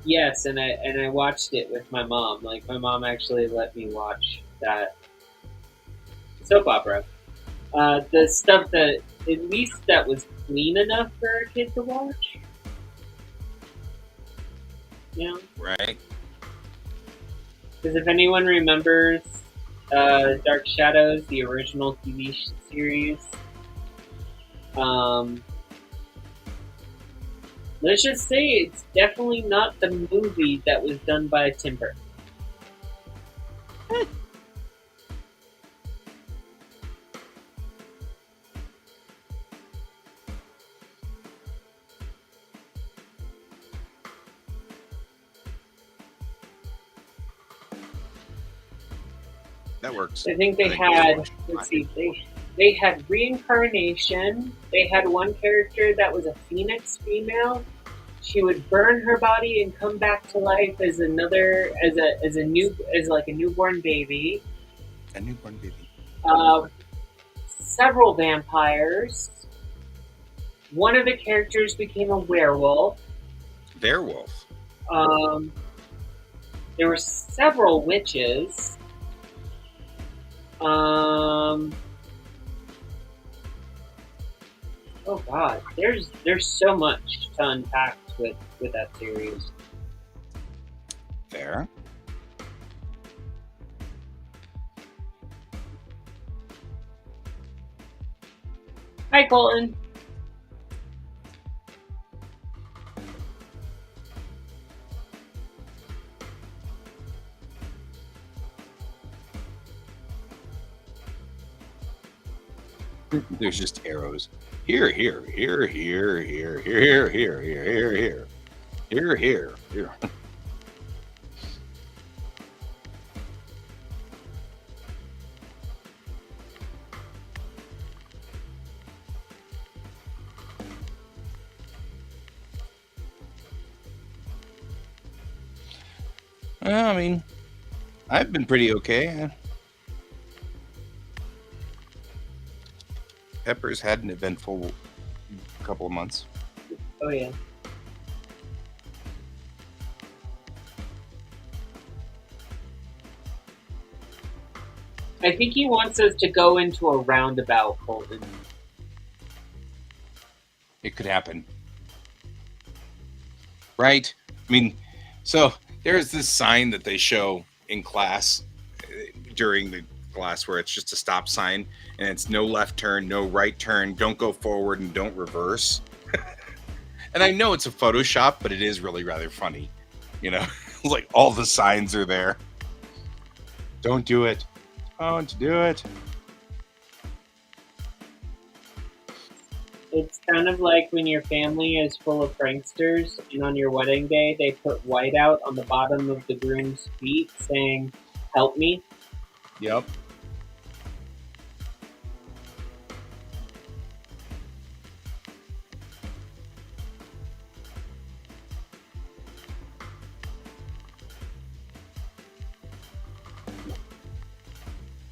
Yes, and I watched it with my mom. Like, my mom actually let me watch that soap opera. The stuff that, at least that was clean enough for a kid to watch. You know? Right. Because if anyone remembers Dark Shadows, the original TV series, let's just say it's definitely not the movie that was done by Tim Burton. That works. I think they had, let's see, they had reincarnation. They had one character that was a phoenix female. She would burn her body and come back to life as like a newborn baby. A newborn baby. Several vampires. One of the characters became a werewolf. Werewolf. There were several witches. Oh god, there's so much to unpack with that series. Fair. Hi, Colton. There's just arrows. Here. Well, I mean, I've been pretty okay. Pepper's had an eventful couple of months. Oh yeah. I think he wants us to go into a roundabout, Colton. It could happen. Right? I mean, so there's this sign that they show in class during the glass where it's just a stop sign and it's no left turn, no right turn, don't go forward and don't reverse. And I know it's a Photoshop, but it is really rather funny. You know, like all the signs are there. Don't do it. Don't do it. It's kind of like when your family is full of pranksters, and on your wedding day, they put white out on the bottom of the groom's feet saying, "Help me." Yep.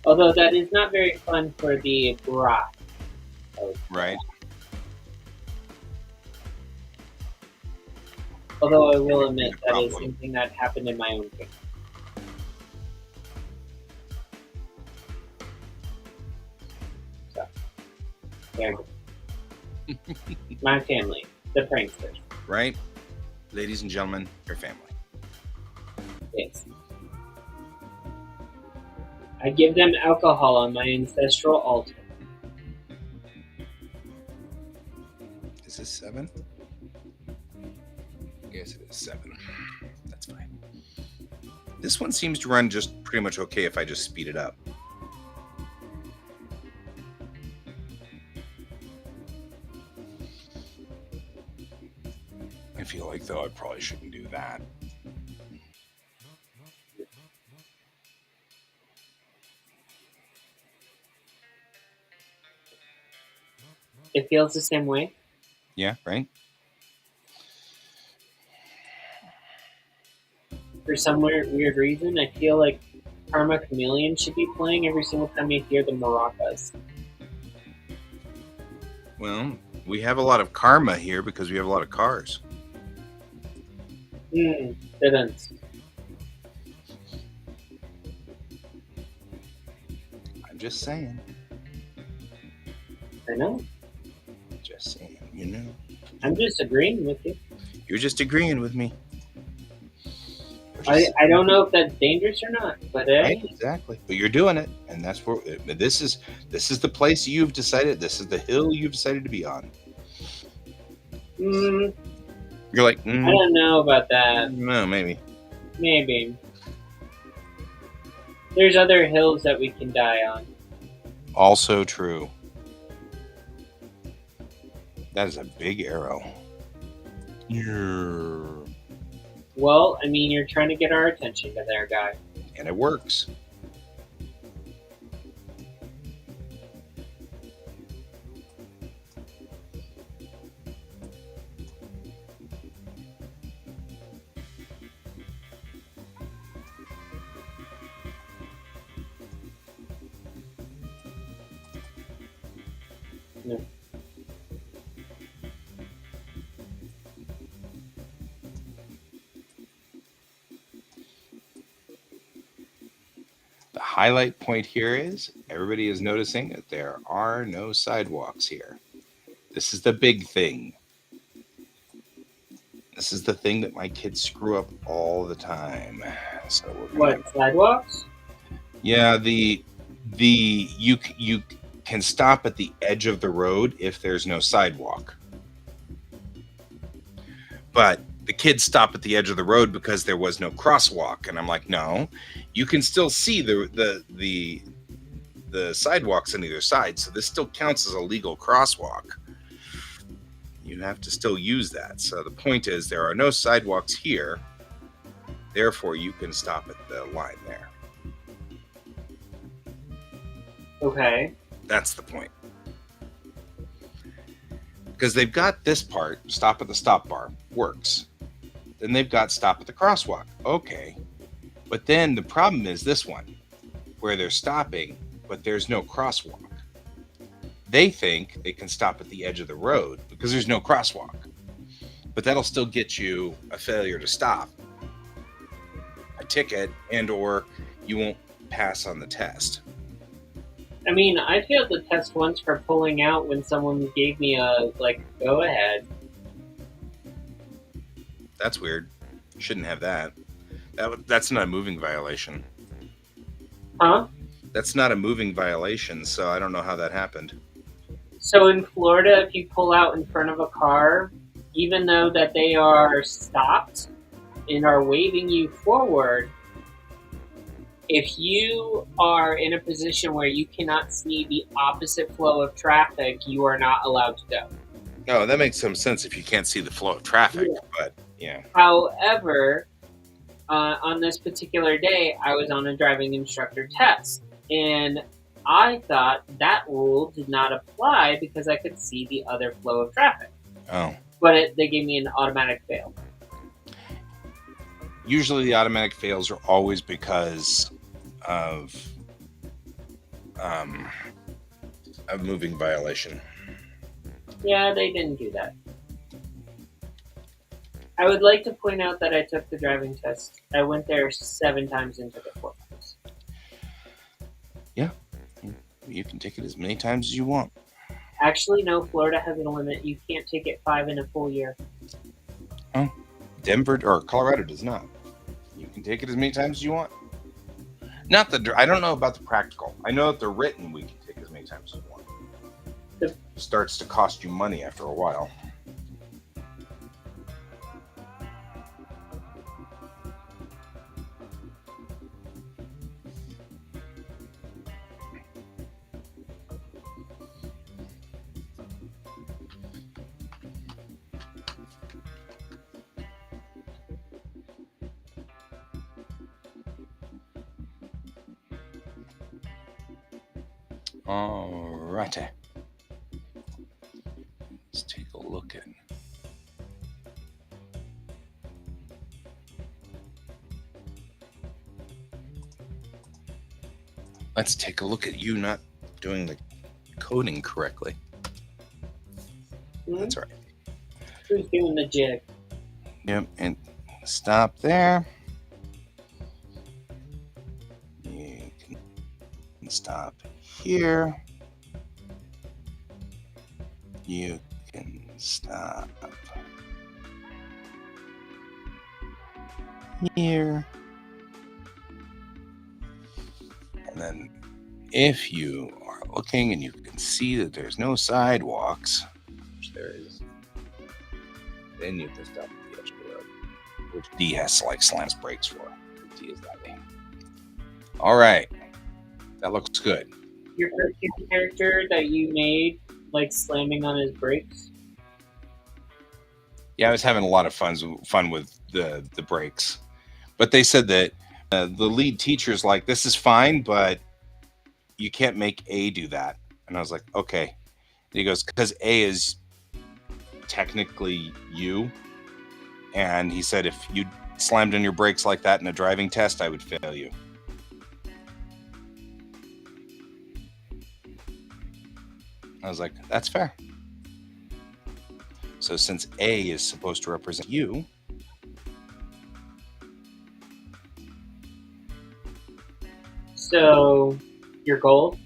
Although that is not very fun for the bride. Right. Although I will admit that is something that happened in my own family. So, there you go. My family, the pranksters. Right. Ladies and gentlemen, your family. Yes. I give them alcohol on my ancestral altar. Is this 7? Yes, it is 7. That's fine. This one seems to run just pretty much okay if I just speed it up. I feel like, though, I probably shouldn't do that. It feels the same way. Yeah, right? For some weird reason, I feel like Karma Chameleon should be playing every single time I hear the maracas. Well, we have a lot of karma here because we have a lot of cars. Didn't. I'm just saying. I know. Just saying, you know. I'm just agreeing with you. You're just agreeing with me. I don't know if that's dangerous or not, but right, exactly. But you're doing it, and that's where this is the place you've decided. This is the hill you've decided to be on. You're like, I don't know about that. No, maybe. Maybe. There's other hills that we can die on. Also true. That is a big arrow. Yeah. Well, I mean, you're trying to get our attention to there, guy. And it works. No. The highlight point here is everybody is noticing that there are no sidewalks here. This is the big thing. This is the thing that my kids screw up all the time. So we're What, sidewalks? Yeah, you can stop at the edge of the road if there's no sidewalk. But the kids stop at the edge of the road because there was no crosswalk, and I'm like, no, you can still see the sidewalks on either side, so this still counts as a legal crosswalk. You have to still use that. So the point is there are no sidewalks here, therefore you can stop at the line there. Okay. That's the point. Because they've got this part, stop at the stop bar, works. Then they've got stop at the crosswalk. Okay. But then the problem is this one, where they're stopping, but there's no crosswalk. They think they can stop at the edge of the road because there's no crosswalk. But that'll still get you a failure to stop, a ticket, and or you won't pass on the test. I mean, I failed the test once for pulling out when someone gave me a, go ahead. That's weird. Shouldn't have that. That's not a moving violation. Huh? That's not a moving violation, so I don't know how that happened. So in Florida, if you pull out in front of a car, even though that they are stopped and are waving you forward, if you are in a position where you cannot see the opposite flow of traffic, you are not allowed to go. Oh, that makes some sense if you can't see the flow of traffic, Yeah. but yeah. However, on this particular day, I was on a driving instructor test, and I thought that rule did not apply because I could see the other flow of traffic. Oh. But they gave me an automatic fail. Usually the automatic fails are always because of a moving violation. Yeah, they didn't do that. I would like to point out that I took the driving test. I went there 7 times and took it 4 times. Yeah. You can take it as many times as you want. Actually, no, Florida has a limit. You can't take it 5 in a full year. Oh. Denver or Colorado does not. You can take it as many times as you want. Not the. I don't know about the practical. I know that the written we can take as many times as we want. It starts to cost you money after a while. Alrighty. Let's take a look at. Let's take a look at you not doing the coding correctly. That's right. Who's doing the jig? Yep, and stop there. You can stop here. You can stop here. And then if you are looking and you can see that there's no sidewalks, which there is, then you can stop at the edge of the road, which D has to like slams brakes for. D is that way. All right. That looks good. Your cartoon character that you made, like slamming on his brakes? Yeah, I was having a lot of fun with the brakes. But they said that the lead teacher's like, this is fine, but you can't make A do that. And I was like, okay. And he goes, because A is technically you. And he said, if you slammed on your brakes like that in a driving test, I would fail you. I was like, that's fair. So since A is supposed to represent you, so you're gold?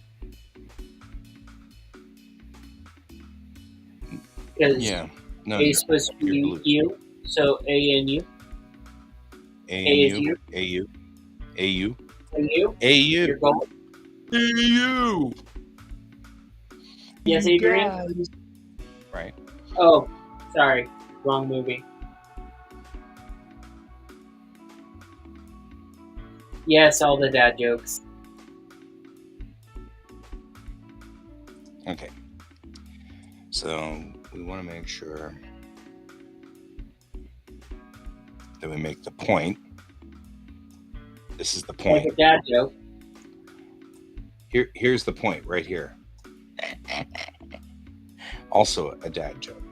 Because yeah. No, A is supposed to be you, so A and you. A is you. A U. A U. A you. A U. You're gold. A U. Yes, Adrian. Right. Oh, sorry, wrong movie. Yes, all the dad jokes. Okay. So we want to make sure that we make the point. This is the point. Like a dad joke. Here's the point right here. Also a dad joke.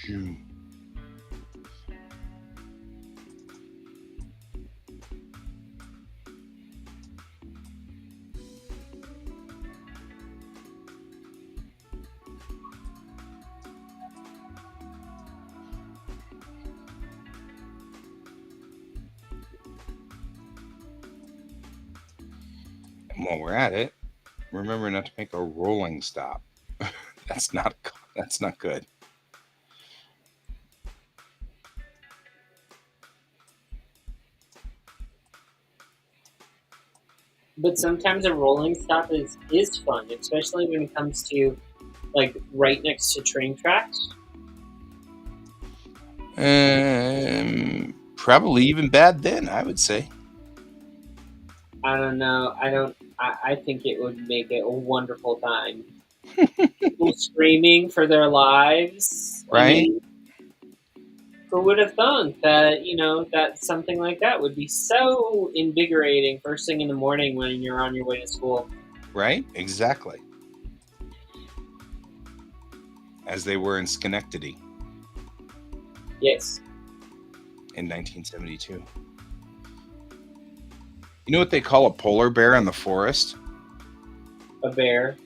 Phew. And while we're at it, remember not to make a rolling stop. that's not that's not good. But sometimes a rolling stop is fun, especially when it comes to like right next to train tracks. Probably even bad then, I would say. I don't know. I don't. I think it would make it a wonderful time. People screaming for their lives. I Right? mean, who would have thought that that something like that would be so invigorating first thing in the morning when you're on your way to school? Right? Exactly. As they were in Schenectady Yes, in 1972. You know what they call a polar bear in the forest? a bear.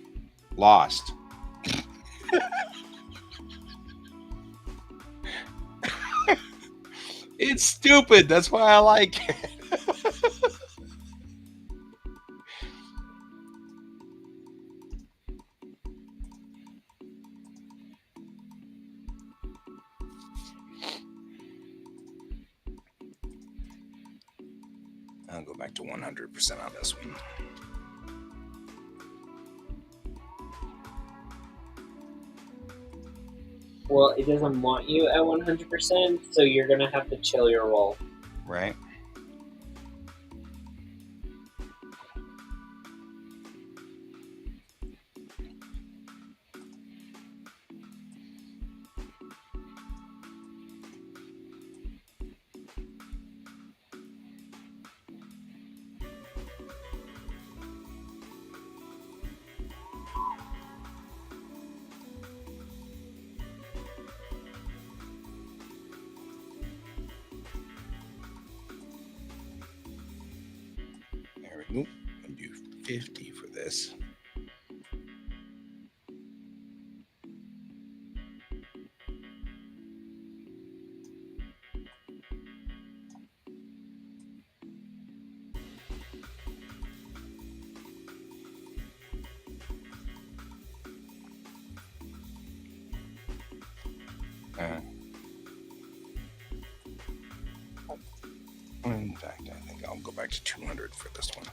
Lost. It's stupid. That's why I like it. I'll go back to 100% on this one. Well, it doesn't want you at 100%, so you're gonna have to chill your roll. Right? There we go. I'll do 50 for this. Uh, in fact, I think I'll go back to 200 for this one.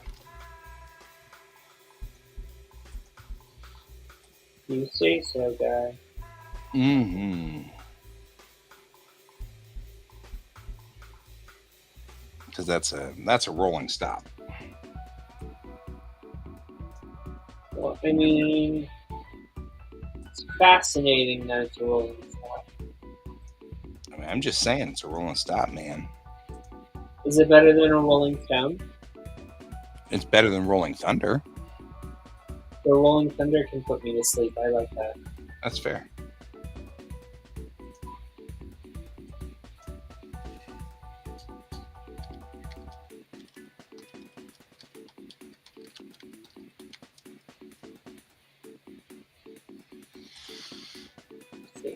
You say so, guy. Mm-hmm. Because that's a rolling stop. Well, I mean, it's fascinating that it's a rolling stop. I mean, I'm just saying it's a rolling stop, man. Is it better than a rolling stone? It's better than rolling thunder. The rolling thunder can put me to sleep. I like that. That's fair.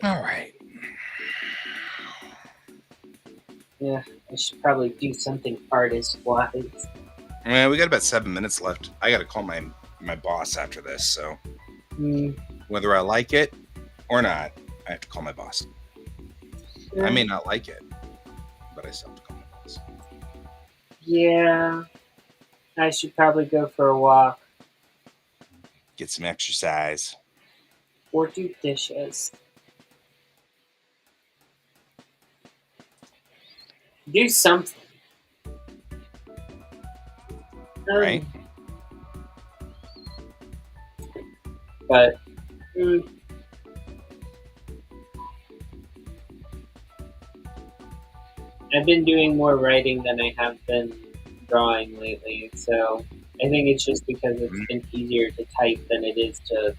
All right. Yeah, I should probably do something artist-wise. Man, we got about 7 minutes left. I got to call my boss after this, so whether I like it or not, I have to call my boss. Yeah. I may not like it, but I still have to call my boss. Yeah, I should probably go for a walk Get some exercise. or do dishes. Do something. Right? But I've been doing more writing than I have been drawing lately, so I think it's just because it's been easier to type than it is to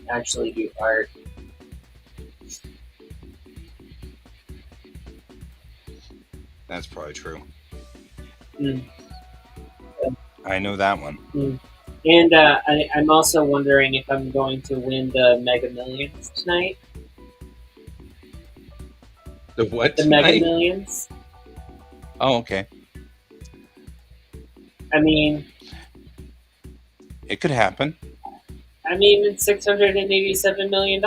actually do art. That's probably true. Mm. I know that one. Mm. And I'm also wondering if I'm going to win the Mega Millions tonight. The what The Mega tonight? Millions. Oh, okay. I mean, It could happen. it's $687 million.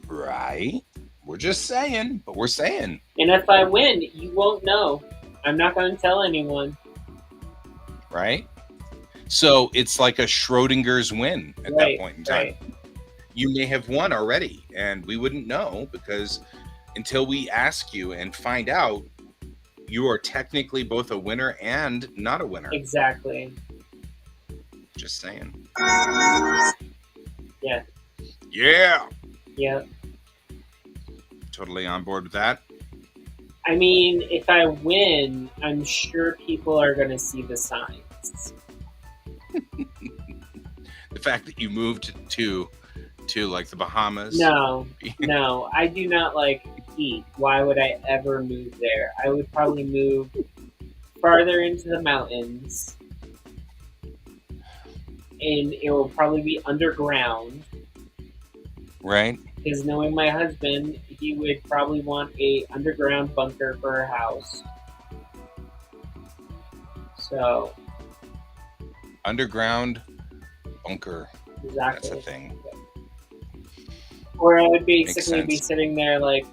Right. We're just saying, but we're saying. And if I win, you won't know. I'm not going to tell anyone. Right. So it's like a Schrodinger's win at that Right, point in time. right. You may have won already, and we wouldn't know because until we ask you and find out, you are technically both a winner and not a winner. Exactly. Just saying. Yeah. Yeah. Yeah. Totally on board with that. I mean, if I win, I'm sure people are going to see the signs. The fact that you moved to like the Bahamas. No, I do not like heat. Why would I ever move there? I would probably move farther into the mountains, and it will probably be underground. Right. Because knowing my husband, he would probably want a underground bunker for a house. So Underground bunker. exactly. That's a thing. Or I would basically be sitting there like,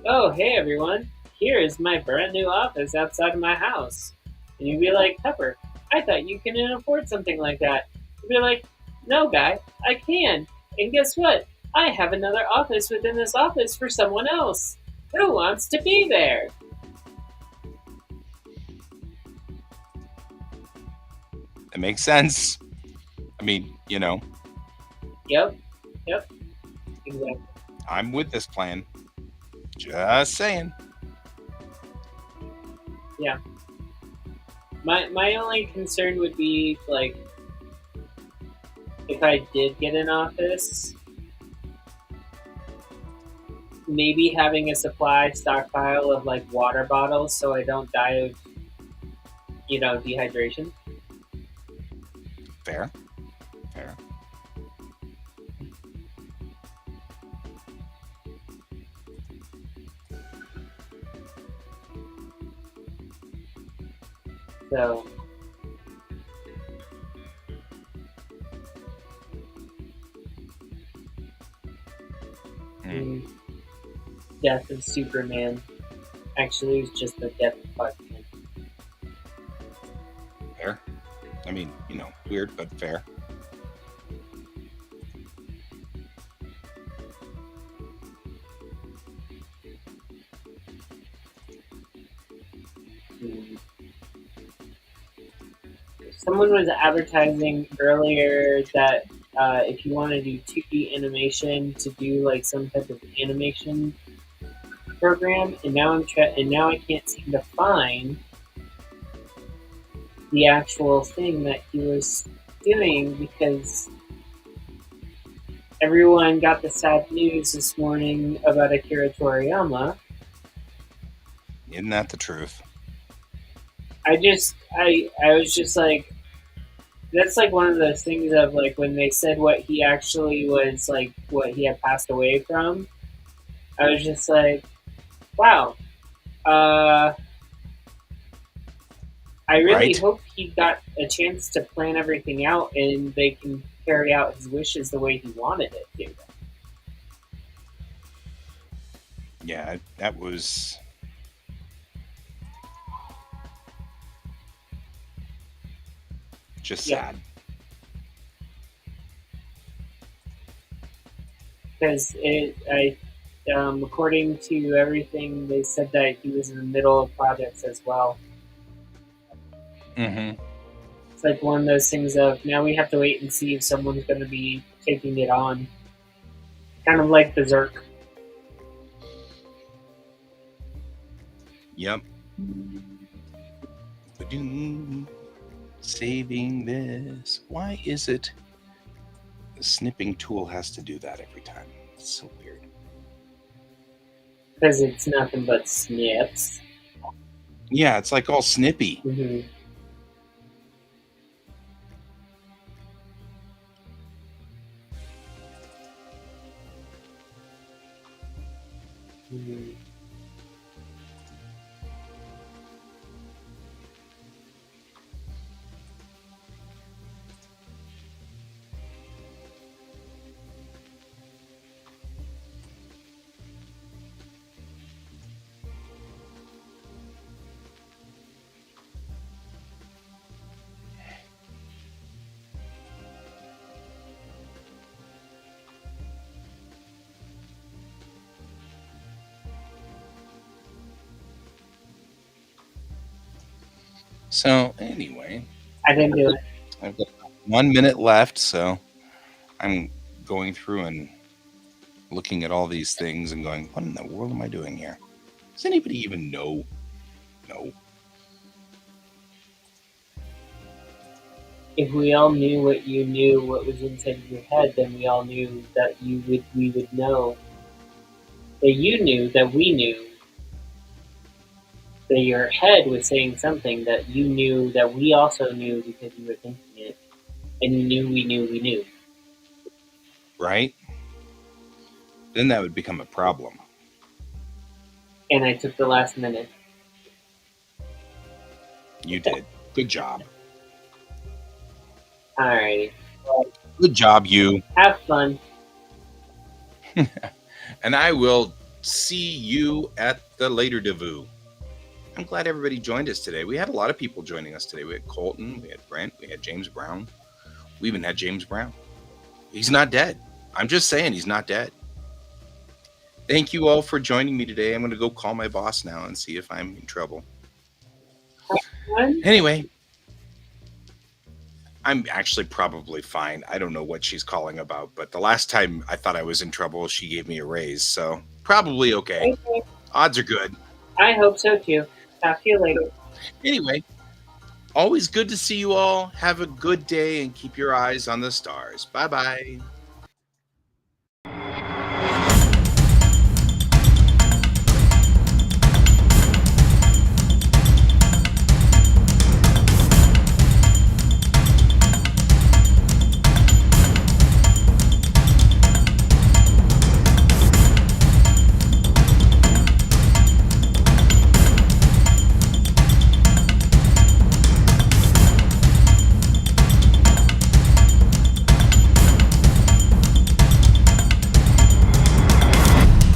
oh, hey, everyone. Here is my brand new office outside of my house. And you'd be like, Pepper, I thought you couldn't afford something like that. You'd be like, no, guy, I can. And guess what? I have another office within this office for someone else. Who wants to be there? It makes sense. I mean, Yep. Exactly. I'm with this plan. Just saying. Yeah. My only concern would be, like, if I did get an office, maybe having a stockpile of, like, water bottles so I don't die of, dehydration. Fair. So, Death of Superman actually was just the death of Clark Kent. Fair. I mean, weird, but fair. Someone was advertising earlier that if you want to do 2D animation, to do like some type of animation program, and now I can't seem to find the actual thing that he was doing because everyone got the sad news this morning about Akira Toriyama. Isn't that the truth? I was just like, that's like one of those things of like when they said what he actually was, like what he had passed away from. I was just like, wow. I really hope he got a chance to plan everything out and they can carry out his wishes the way he wanted it to. Yeah, that was just sad. Because according to everything, they said that he was in the middle of projects as well. Mm-hmm. It's like one of those things of now we have to wait and see if someone's going to be taking it on. Kind of like Berserk. Yep. Saving this. Why is it the snipping tool has to do that every time? It's so weird. because it's nothing but snips. Yeah, it's like all snippy. Mm-hmm. Mm-hmm. So anyway, I didn't do it. I've got 1 minute left, so I'm going through and looking at all these things and going, what in the world am I doing here? Does anybody even know? No. If we all knew what you knew, what was inside your head, then we all knew that we would know that you knew that we knew that your head was saying something that you knew that we also knew because you were thinking it, and you knew we knew. Right? Then that would become a problem. And I took the last minute. You did. Good job. Alrighty. Good job, you. Have fun. And I will see you at the later rendezvous. I'm glad everybody joined us today. We had a lot of people joining us today. We had Colton, we had Brent, we had James Brown. We even had James Brown. He's not dead. I'm just saying he's not dead. Thank you all for joining me today. I'm going to go call my boss now and see if I'm in trouble. Anyway, I'm actually probably fine. I don't know what she's calling about, but the last time I thought I was in trouble, she gave me a raise. So probably okay. Odds are good. I hope so too. Talk to you later. Anyway, always good to see you all. Have a good day and keep your eyes on the stars. Bye bye.